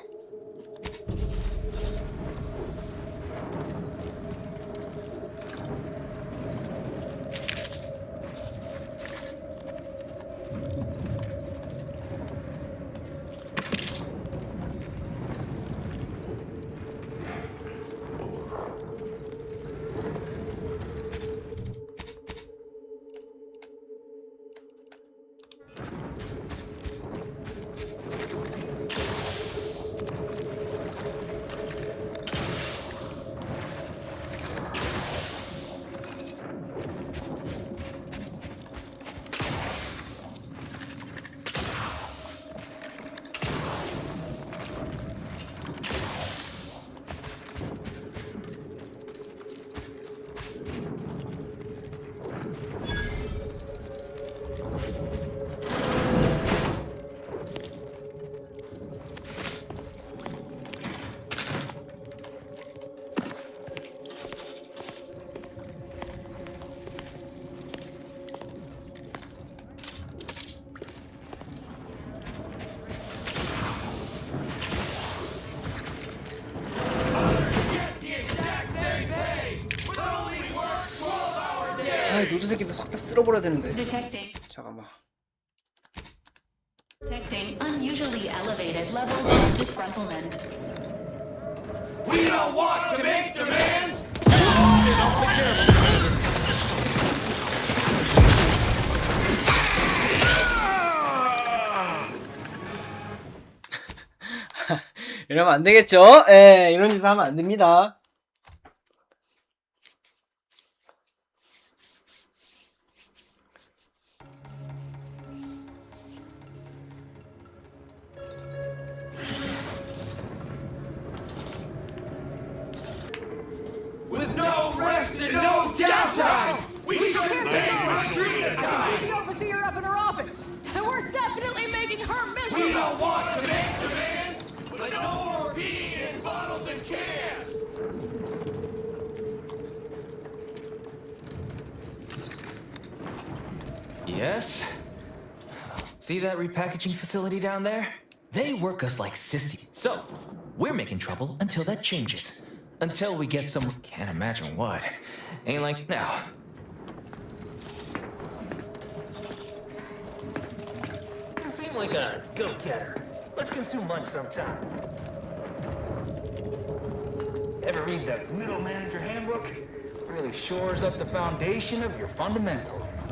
노조 새끼들 확 다 쓸어버려야 되는데. Detecting. 잠깐만. Detecting unusually elevated levels of disgruntlement. We don't want to make demands! 이러면 안 되겠죠? 예, 이런 짓 하면 안 됩니다. With no rest and no downtime! We shouldn't take our dream at a time! The overseer up in her office, and we're definitely making her miserable. We don't want to make demands, but no more being in bottles and cans! Yes? See that repackaging facility down there? They work us like sissy. So, we're making trouble until that changes. Until we get some... Can't imagine what. Ain't like now. You seem like a go-getter. Let's consume lunch sometime. Ever read the Middle Manager Handbook? Really shores up the foundation of your fundamentals.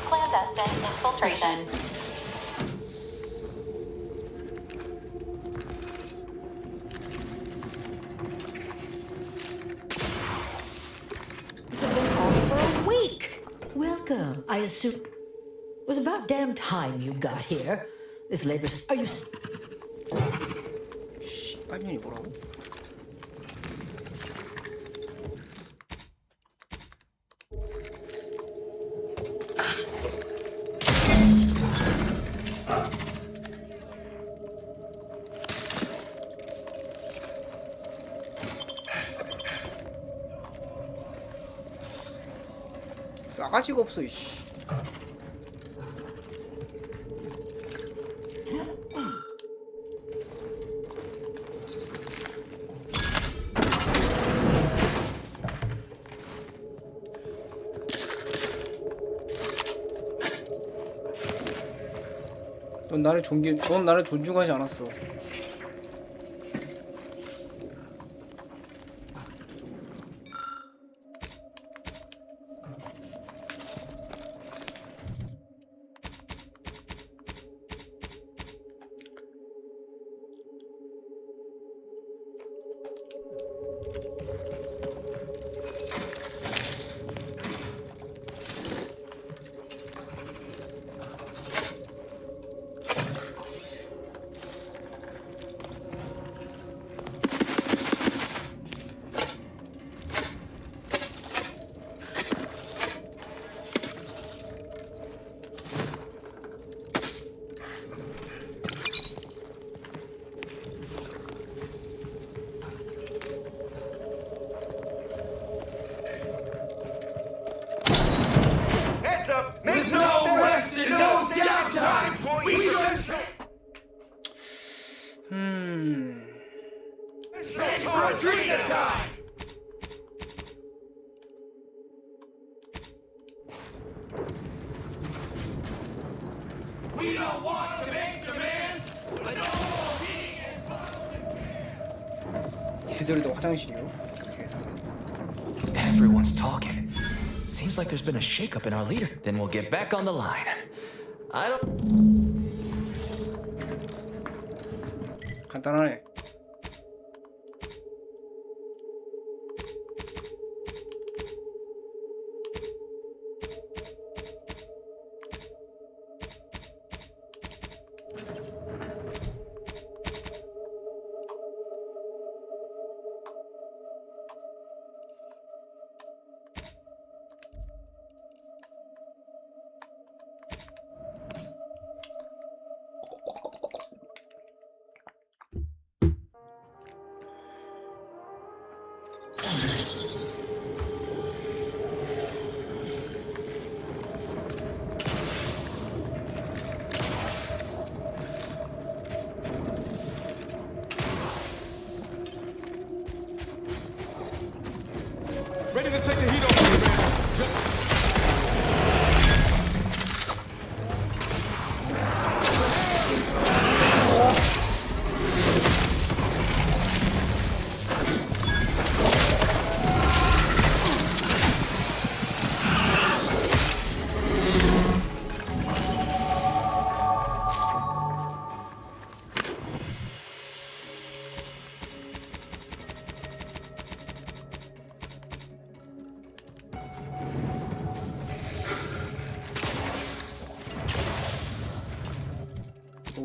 Clandestine infiltration. It's been off for a week. Welcome. I assume it was about damn time you got here. This labor. Are you? 빨면이 뭐라고? 싸가지가 없어 이씨. 넌 나를 존중하지 않았어. We don't want to make demands, but no more being 쟤들도 화장실이요. Everyone's talking. Seems like there's been a shakeup in our leader. Then we'll get back on the line. I don't. 간단하네. ready to take the heat off you, man.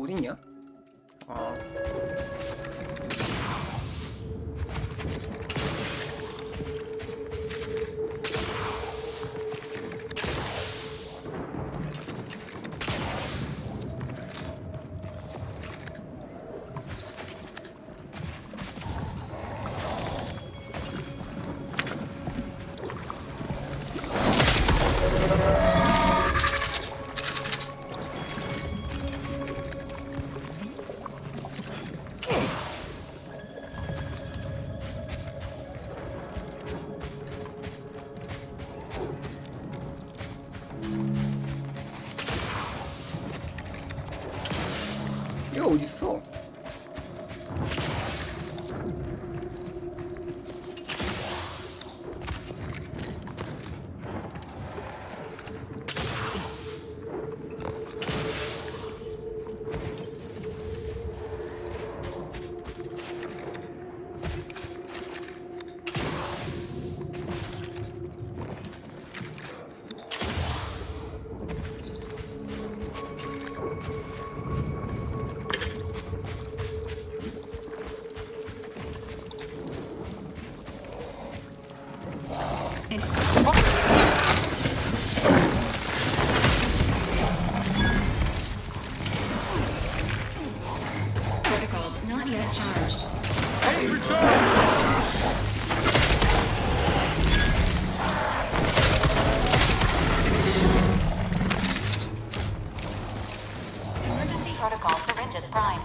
어딨냐? 아. 얘가 어딨어? Protocols not yet charged. Emergency protocol syringes primed.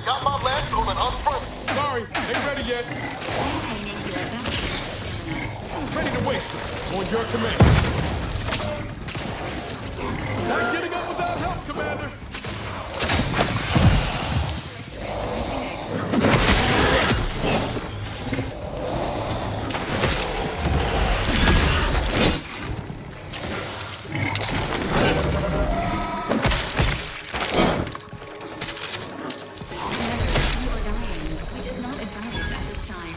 Got my last movement on front. Sorry, ain't ready yet. Ready to waste them. On your command. Not getting up without help, Commander. Which is not advised at this time.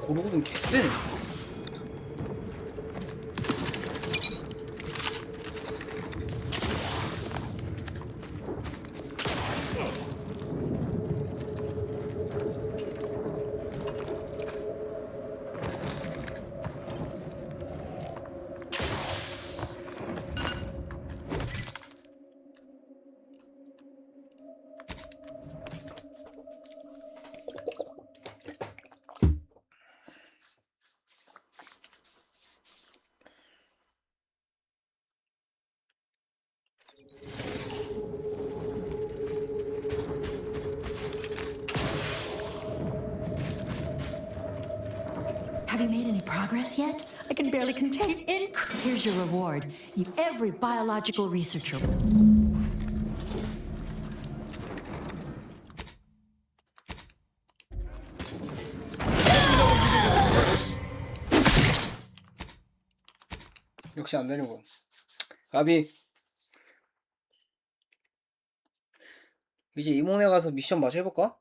고르고는 개쎄네. Have you made any progress yet? I can barely contain it. Here's your reward. Every biological researcher. 역시 안 되는군. 가비. 이제 이몽에 가서 미션 마저 해볼까?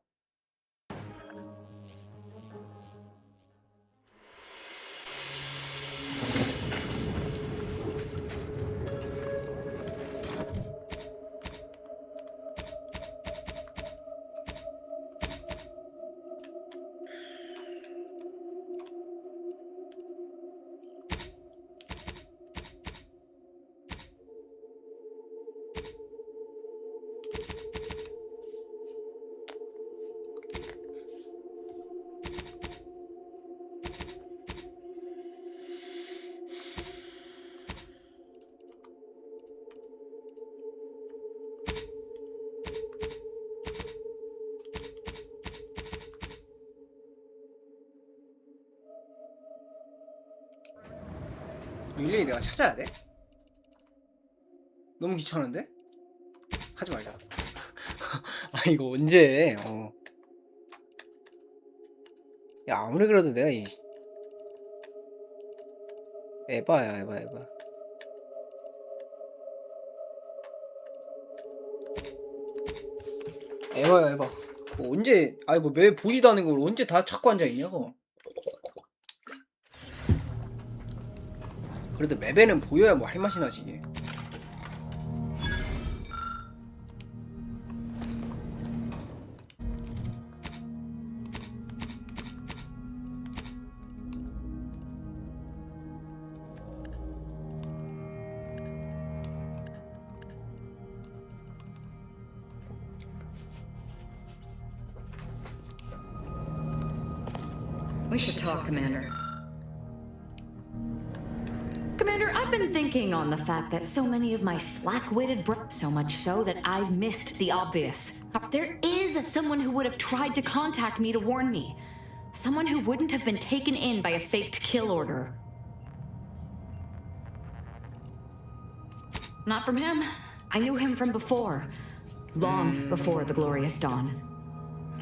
일일이 내가 찾아야 돼? 너무 귀찮은데? 하지 말자. 아 이거 언제? 야 아무리 그래도 내가 이 에바야 에바. 에바야 에바. 그거 언제? 아니 뭐 매 보지도 않은 걸 언제 다 찾고 앉아 있냐고. 그래도 맵에는 보여야 뭐 할 맛이 나지. We should talk, Commander. Commander, I've been thinking on the fact that so many of my slack-witted so much so that I've missed the obvious. There is someone who would have tried to contact me to warn me. Someone who wouldn't have been taken in by a faked kill order. Not from him. I knew him from before. Long before the Glorious Dawn.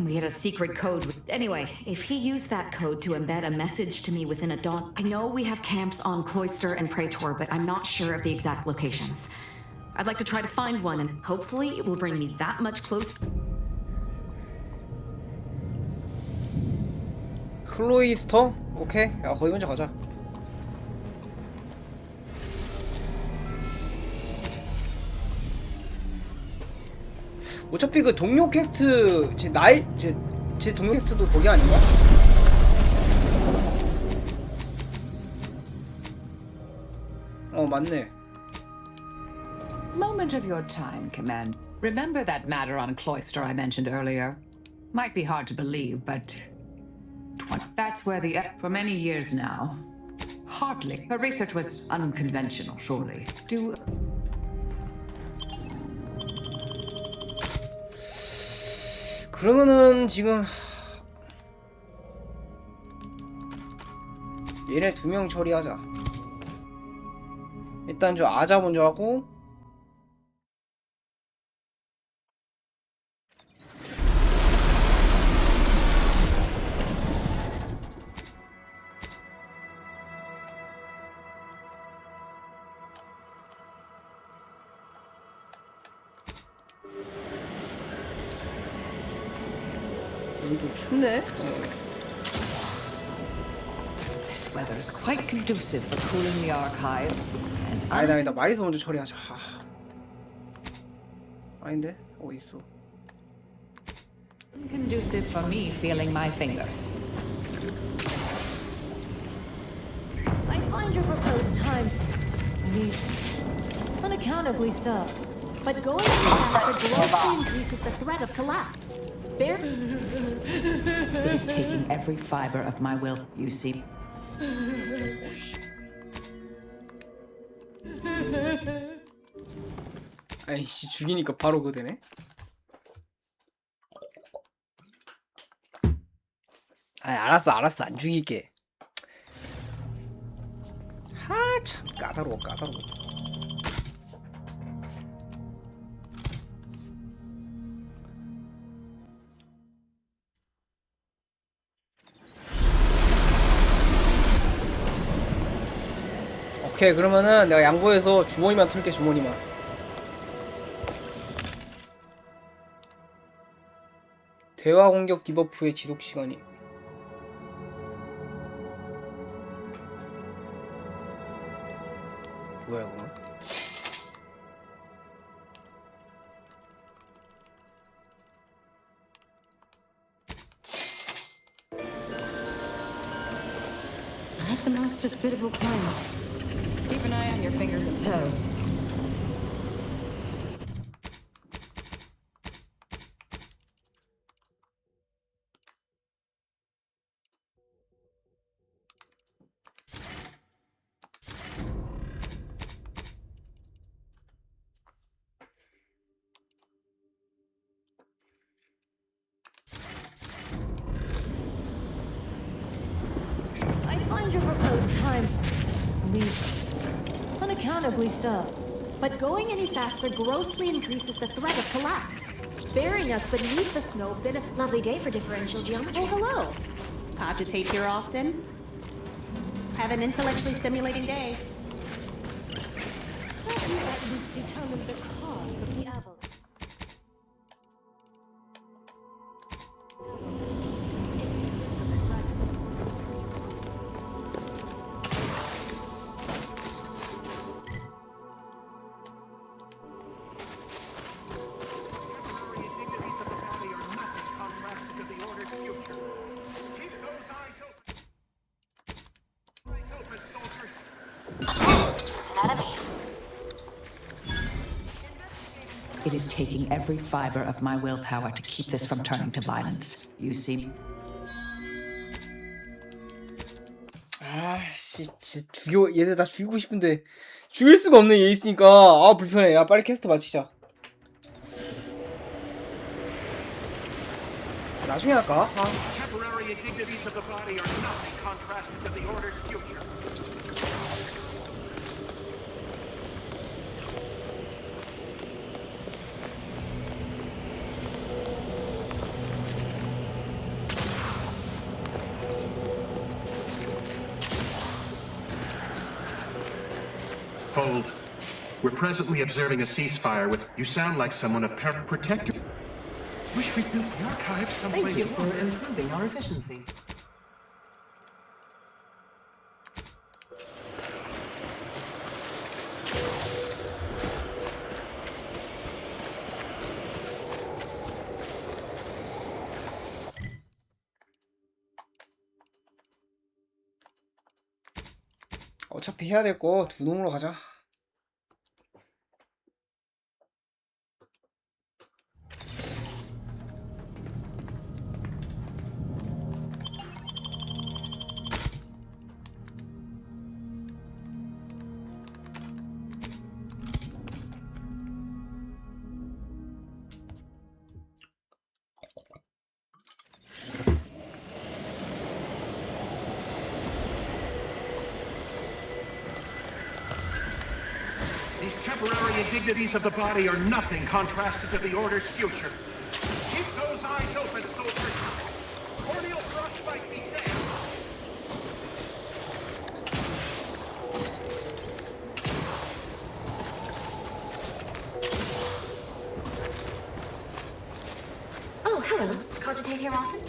We had a secret code. Anyway, if he used that code to embed a message to me within a dawn... I know we have camps on Cloister and Praetor, but I'm not sure of the exact locations. I'd like to try to find one, and hopefully it will bring me that much closer. 클로이스터? 오케이. 야 거기 먼저 가자. 어차피 그 동료 퀘스트 제 동료 퀘스트도 거기 아닌가? 맞네. Moment of your time, Command. Remember that matter on Cloister I mentioned earlier? Might be hard to believe, but that's where for many years now. Hardly. Her research was unconventional, surely. 그러면은 지금 얘네 2명 처리하자. 일단 저 아자 먼저 하고 여기 좀 춥네? This weather is quite conducive for cooling the archive. And 아니다 마리소 먼저 처리하자. 아닌데? 어디 있어? conducive for me feeling my fingers. I find your proposed time unaccountably so. But going faster grossly increases the threat of collapse. It is taking every fiber of my will, you see. 아이씨 죽이니까 바로 그거 되네. 아 알았어 안 죽일게. 참 까다로워. 오케이 그러면은 내가 양보해서 주머니만 털게 주머니만. 대화 공격 디버프의 지속 시간이. 뭐야 그건? Not the most hospitable climate. Keep an eye on your fingers and toes. I find your proposed time unaccountably so. But going any faster grossly increases the threat of collapse. Burying us beneath the snow been a lovely day for differential geometry. Oh, hello. Cogitate here often? Have an intellectually stimulating day. Let me at least determine the cause of the avalanche. It is taking every fiber of my willpower to keep this from turning to violence. You see? 아씨 진짜 얘들 다 죽이고 싶은데 죽일 수가 없네 얘 있으니까. 아 불편해. 야 빨리 캐스트 마치자. 나중에 할까? Temporary indignities of the body are nothing contrasted to the Order's future. Hold. We're presently observing a ceasefire with... You sound like someone of Protector. Wish we built the archive someplace. Thank you for improving our efficiency. 어차피 해야 될 거 두 놈으로 가자. These temporary indignities of the body are nothing contrasted to the Order's future. Keep those eyes open, soldiers. Corneal frostbite be dead. Oh, hello. Cogitate here often?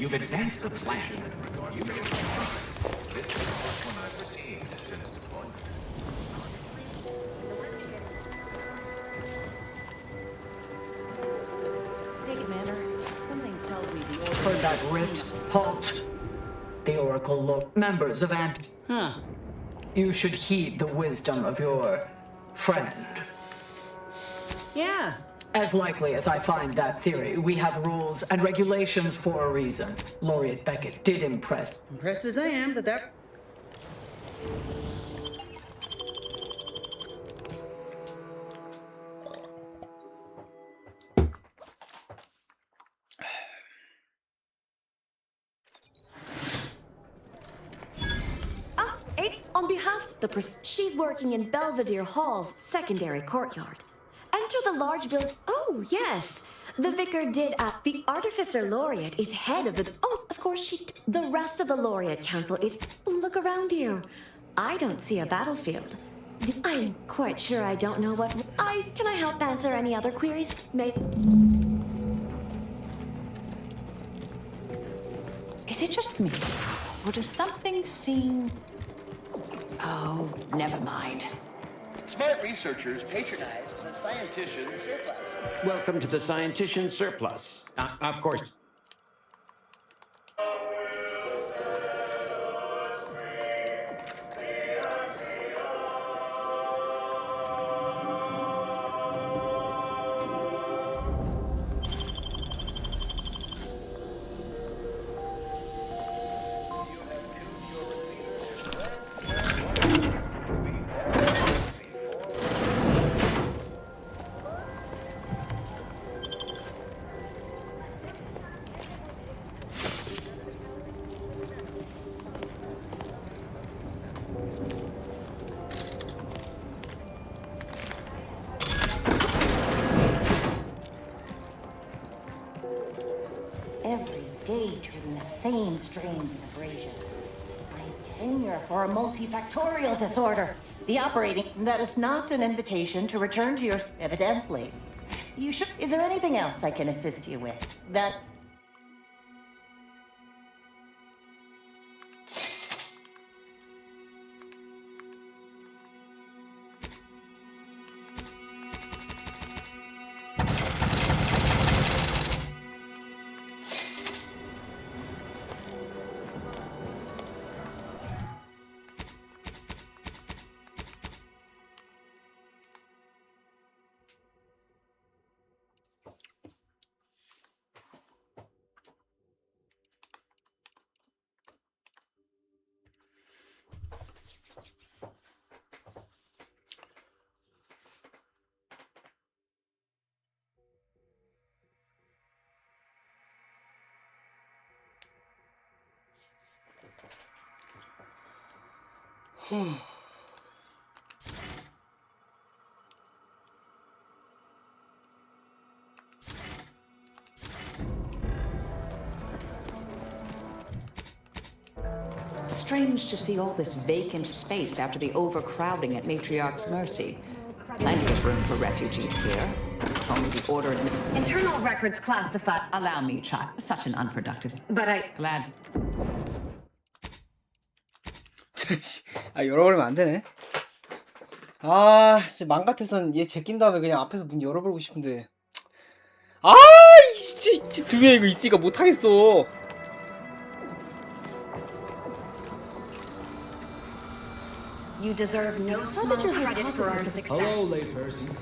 You've advanced the plan. You should be fine. This is the first one I've received since deployment. Hey, Commander. Something tells me the order... Heard that rift? Halt! The Oracle members of Ant... Huh. You should heed the wisdom of your friend. Yeah. As likely as I find that theory, we have rules and regulations for a reason. Laureate Beckett did impress. Impressed as I am that... On behalf of she's working in Belvedere Hall's secondary courtyard. Enter the large building. Oh, yes. The vicar did the Artificer Laureate is head of the... Oh, of course she... The rest of the Laureate Council is... Look around you. I don't see a battlefield. I'm quite sure I don't know what... Can I help answer any other queries? Is it just me? Or does something seem... Oh, never mind. Smart researchers patronize the Scientician surplus. Welcome to the Scientician surplus. Of course. Every day treating the same strains and abrasions. My tenure for a multifactorial disorder. The operating... That is not an invitation to return to your... Evidently. You should... Is there anything else I can assist you with? That... Strange to see all this vacant space after the overcrowding at Matriarch's Mercy. Plenty of room for refugees here. Only the order... Internal records classified. Allow me, child. Such an unproductive... But Glad. 아, 열어버리면 안 되네. 아, 진짜 맘 같아선 얘 제낀 다음에 그냥 앞에서 문 열어버리고 싶은데. 아, 진짜 두 명 이거 있으니까 못하겠어. You deserve no small credit for our success. Hello, layperson.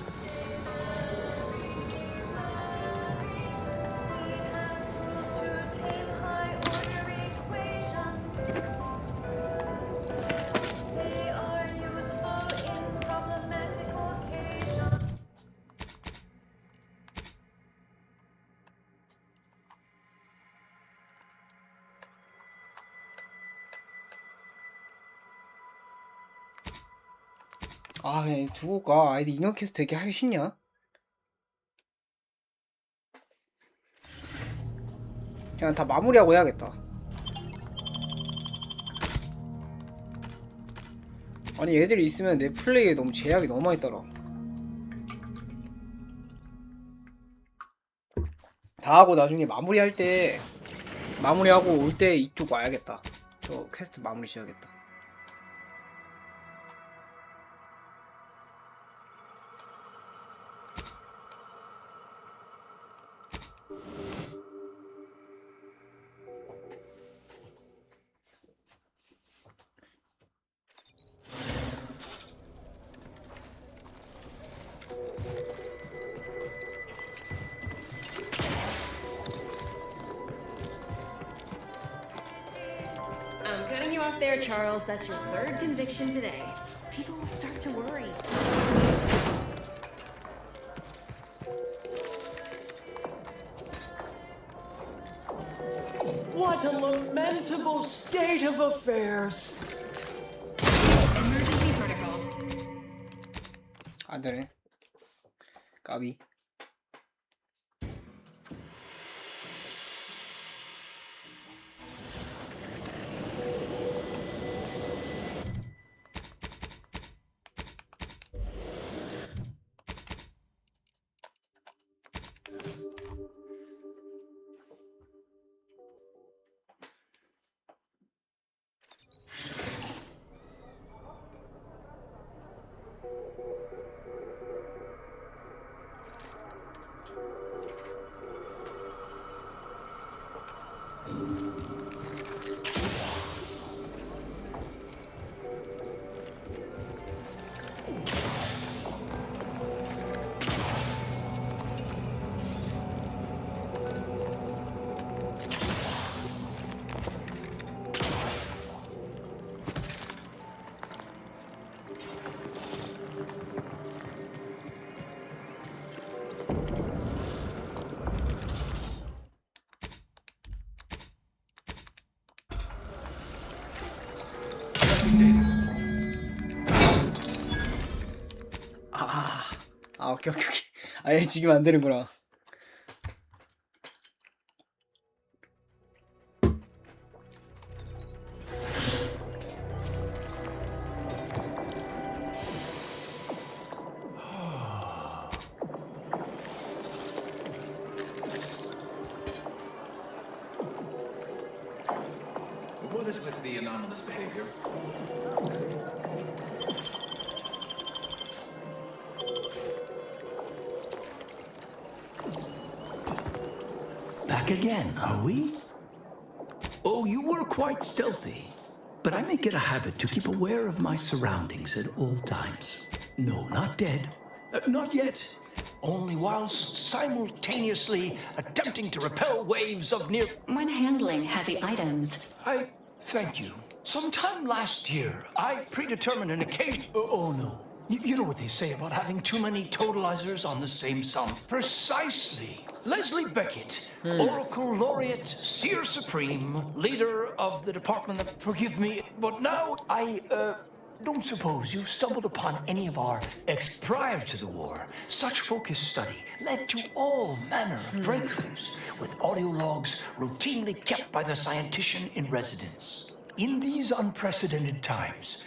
아, 그냥 두고 가. 아이디 인형 퀘스트 이렇게 하기 쉽냐? 그냥 다 마무리하고 해야겠다. 아니, 얘들이 있으면 내 플레이에 너무 제약이 너무 많이 따라. 다 하고 나중에 마무리할 때 마무리하고 올 때 이쪽 와야겠다. 저 퀘스트 마무리 지어야겠다. I'm cutting you off there, Charles. That's your third conviction today. People will start to worry. What a lamentable state of affairs. Emergency protocols. 안 되네. 까비. 오케이. 아예 죽이면 안 되는구나. What is with the anomalous behavior? Back again, are we? Oh, you were quite stealthy. But I make it a habit to keep aware of my surroundings at all times. No, not dead. Not yet. Only whilst simultaneously attempting to repel waves of near... When handling heavy items. Thank you. Sometime last year, I predetermined an occasion... Oh, no. You know what they say about having too many totalizers on the same sum. Precisely. Leslie Beckett, Oracle Laureate, Seer Supreme, leader of the Department of... Forgive me, but now I don't suppose you've stumbled upon any of our prior to the war. Such focused study led to all manner of breakthroughs, with audio logs routinely kept by the scientician in residence. In these unprecedented times,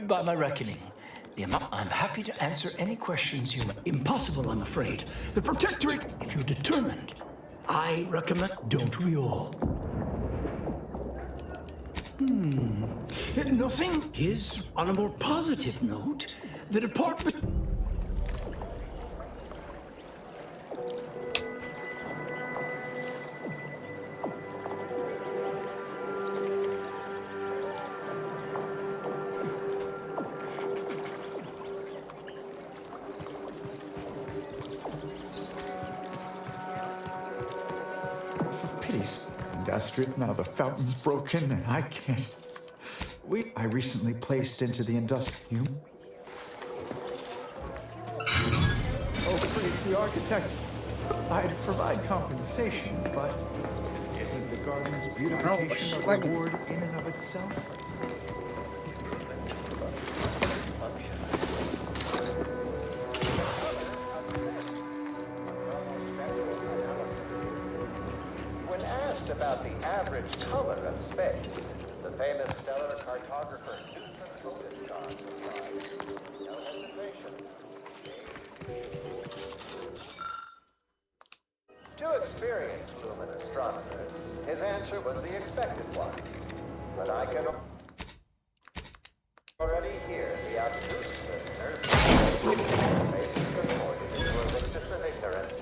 by my reckoning, I'm happy to answer any questions you may... Impossible, I'm afraid. The Protectorate, if you're determined, I recommend... Don't we all? Nothing is, on a more positive note, the department... Astrid, now the fountain's broken and I can't. I recently placed into the industrial. Oh, please, the architect. I'd provide compensation, but isn't the garden's beautification a reward in and of itself? About the average color of space, the famous stellar cartographer Newton Odenschon replied, no hesitation. To experienced lumen astronomers, was the expected one. But I can already hear the obtuse listeners faces contorted into a rictus of ignorance.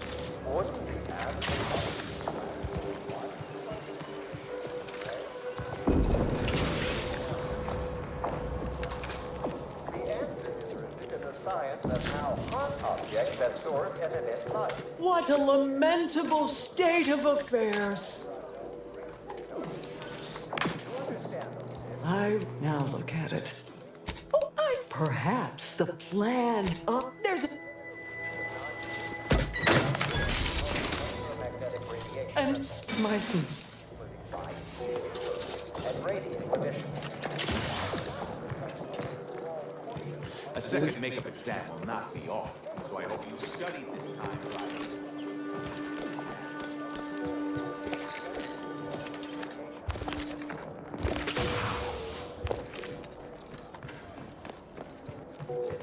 Wouldn't you ask? The answer is rooted in the science of how hot objects absorb and emit light. What a lamentable state of affairs. I now look at it. Oh, perhaps the plan. There's a. And my sense. And radiating emissions. A second makeup exam will not be off, so I hope you studied this time right.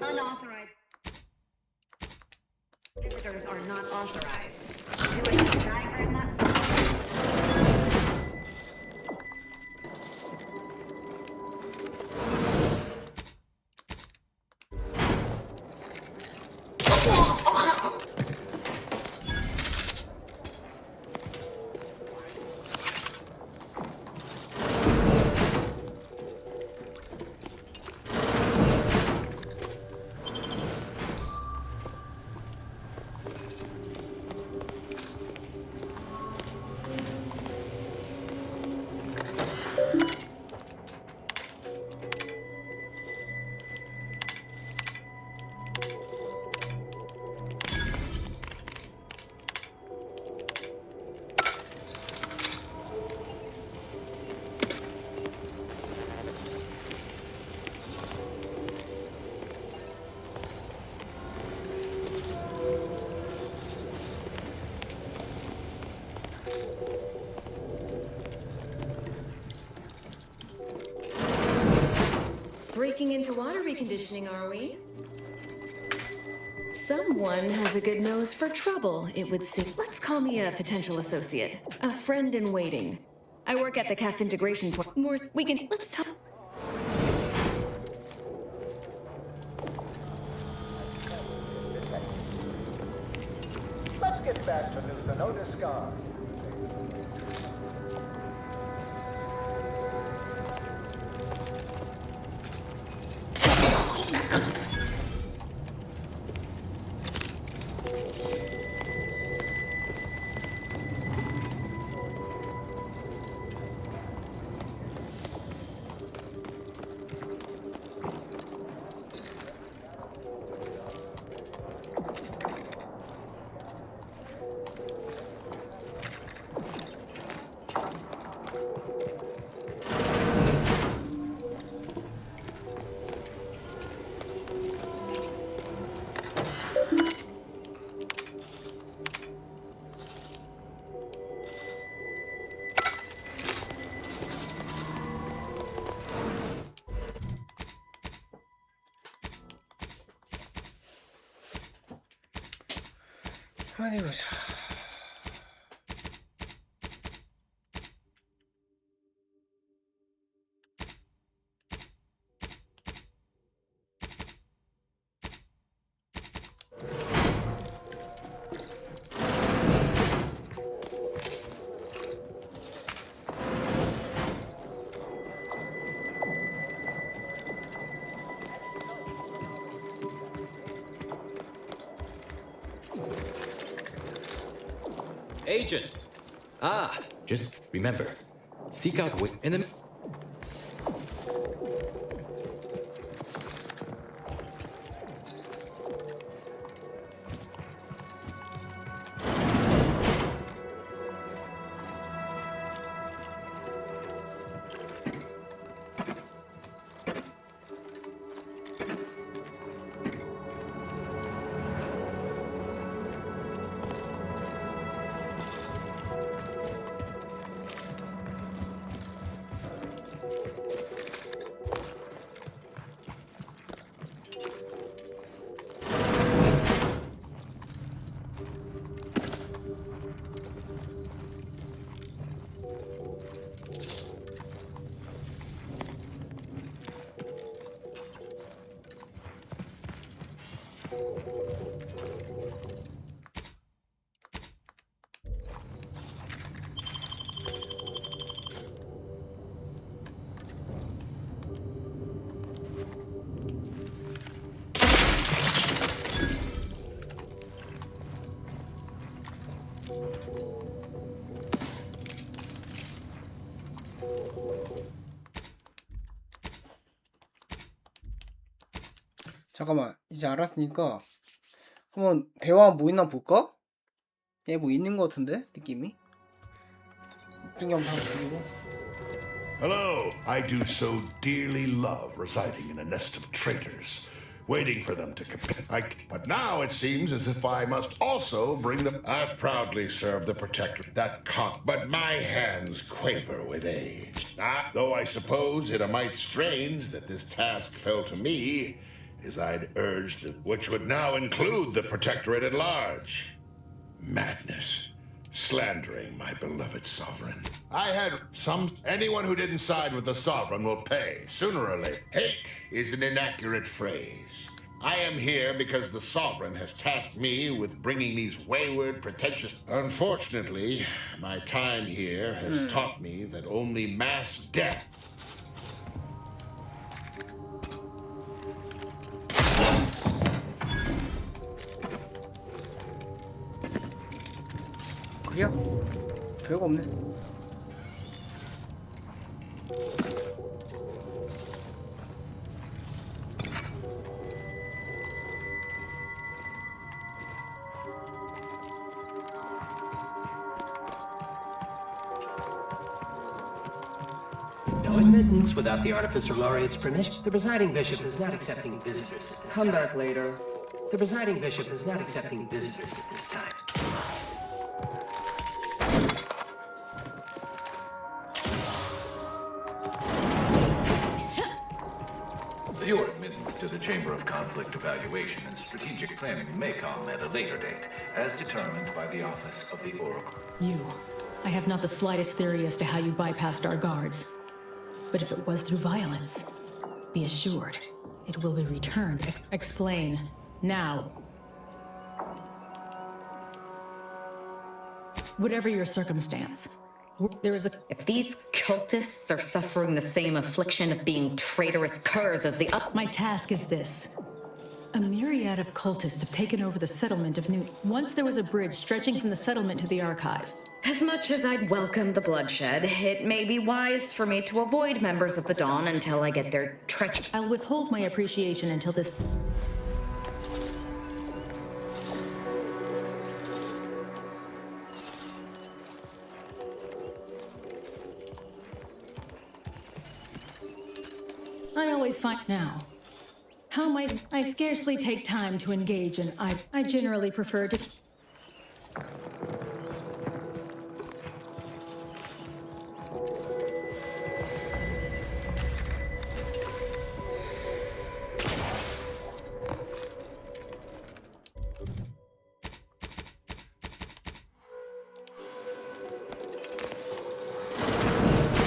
Unauthorized. Visitors are not authorized. Do I need to diagram that? Breaking into water reconditioning, are we? Someone has a good nose for trouble, it would seem. Let's call me a potential associate, a friend in waiting. I work at the CAF integration point. Let's talk. Let's get back to the Notice Sky. 어디 보자. Agent! Ah, just remember, seek out in the... 잠깐만, 이제 알았으니까 한번 대화 뭐 있나 볼까? 얘 뭐 있는 것 같은데 느낌이? 중경 다 죽이고. Hello. I do so dearly love residing in a nest of traitors, waiting for them to compete. But now it seems as if I must also bring them. I've proudly served the protector that but my hands quaver with age. Though I suppose it a mite strange that this task fell to me, as I'd urged, which would now include the protectorate at large. Madness. Slandering my beloved sovereign. Anyone who didn't side with the sovereign will pay, sooner or later. Hate is an inaccurate phrase. I am here because the sovereign has tasked me with bringing these wayward, pretentious... Unfortunately, my time here has taught me that only mass death... 그래요? 별거 없네. No admittance without the Artificer Laureate's permission. The presiding bishop is not accepting visitors at this time. Come back later. The presiding bishop is not accepting visitors at this time. Your admittance to the Chamber of Conflict Evaluation and Strategic Planning may come at a later date, as determined by the Office of the Oracle. I have not the slightest theory as to how you bypassed our guards. But if it was through violence, be assured, it will be returned. Explain, now. Whatever your circumstance, there is a... If these cultists are suffering the same affliction of being traitorous curs as the My task is this. A myriad of cultists have taken over the settlement of New... Once there was a bridge stretching from the settlement to the archive. As much as I'd welcome the bloodshed, it may be wise for me to avoid members of the Dawn until I get their treachery. I'll withhold my appreciation until this... I always find now. How might I scarcely take time to engage in I generally prefer to...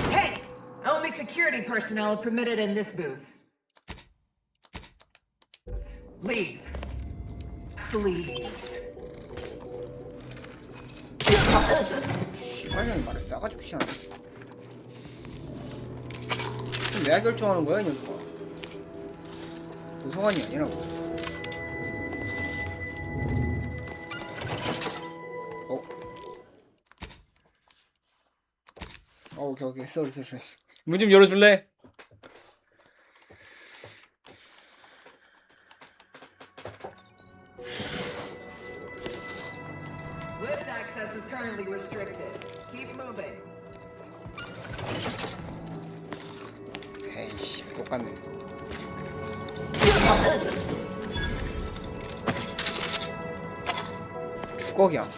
Hey! Only security personnel are permitted in this booth. Leave. Please. 씨발년 말을 싸가지고 시원하네. 그럼 내가 결정하는 거야, 이 녀석아. 도서관이 아니라고. 오케이. 쏘리. 문 좀 열어줄래? Lift access is currently restricted. Keep moving. 에이씨, 똑같네. 죽어 그냥.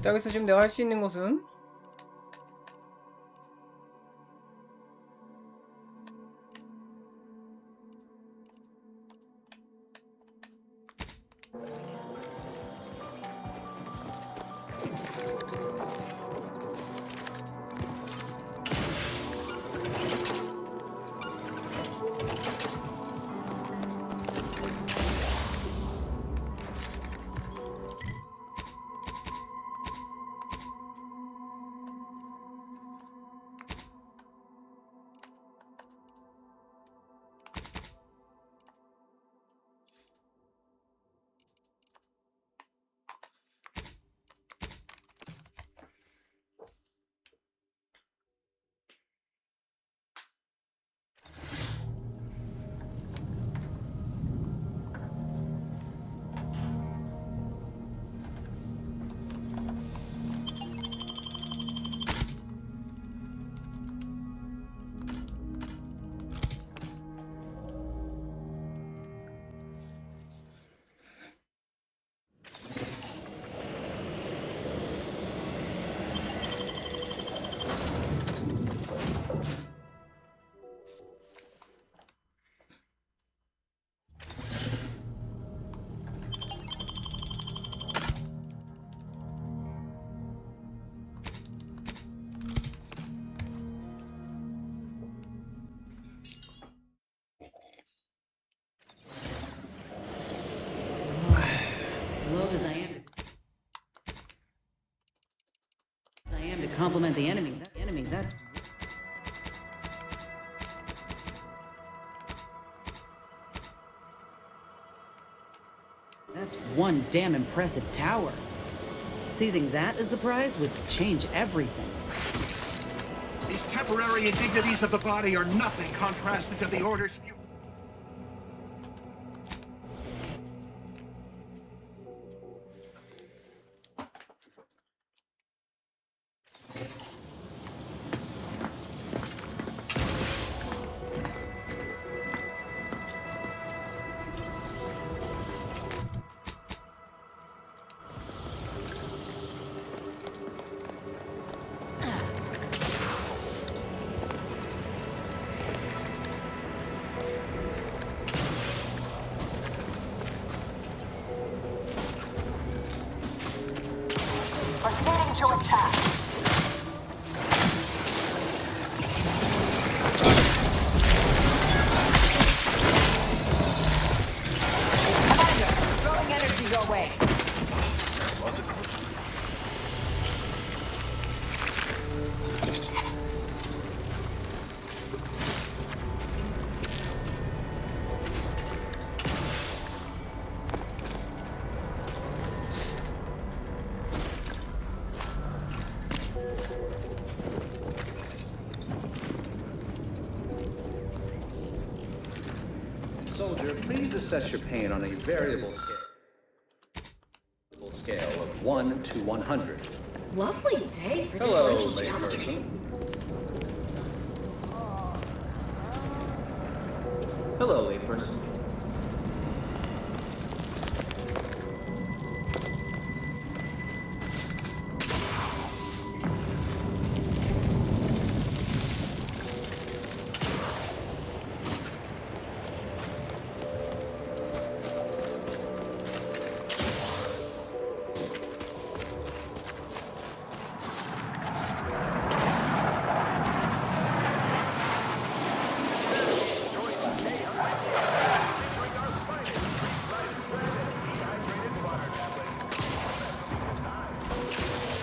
자, 여기서 지금 내가 할 수 있는 것은 Loath as I am to compliment the enemy. That's one damn impressive tower. Seizing that as a prize would change everything. These temporary indignities of the body are nothing contrasted to the orders. Proceeding to attack. Commander, throwing energy your way. Soldier, please assess your pain on a variable scale of 1 to 100. Lovely day for Hello, differential geometry. Hello, layperson.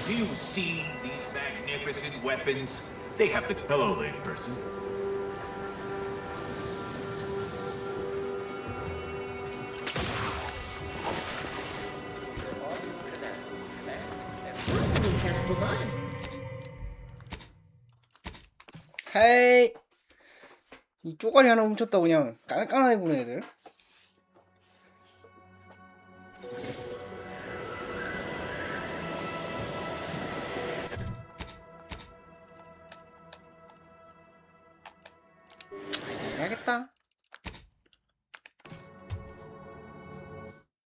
Do you see these magnificent weapons? They have the... Hello, layperson. 헤이, 이 쪼가리 하나 훔쳤다 그냥 깐깐하게 구네 애들. 해야겠다.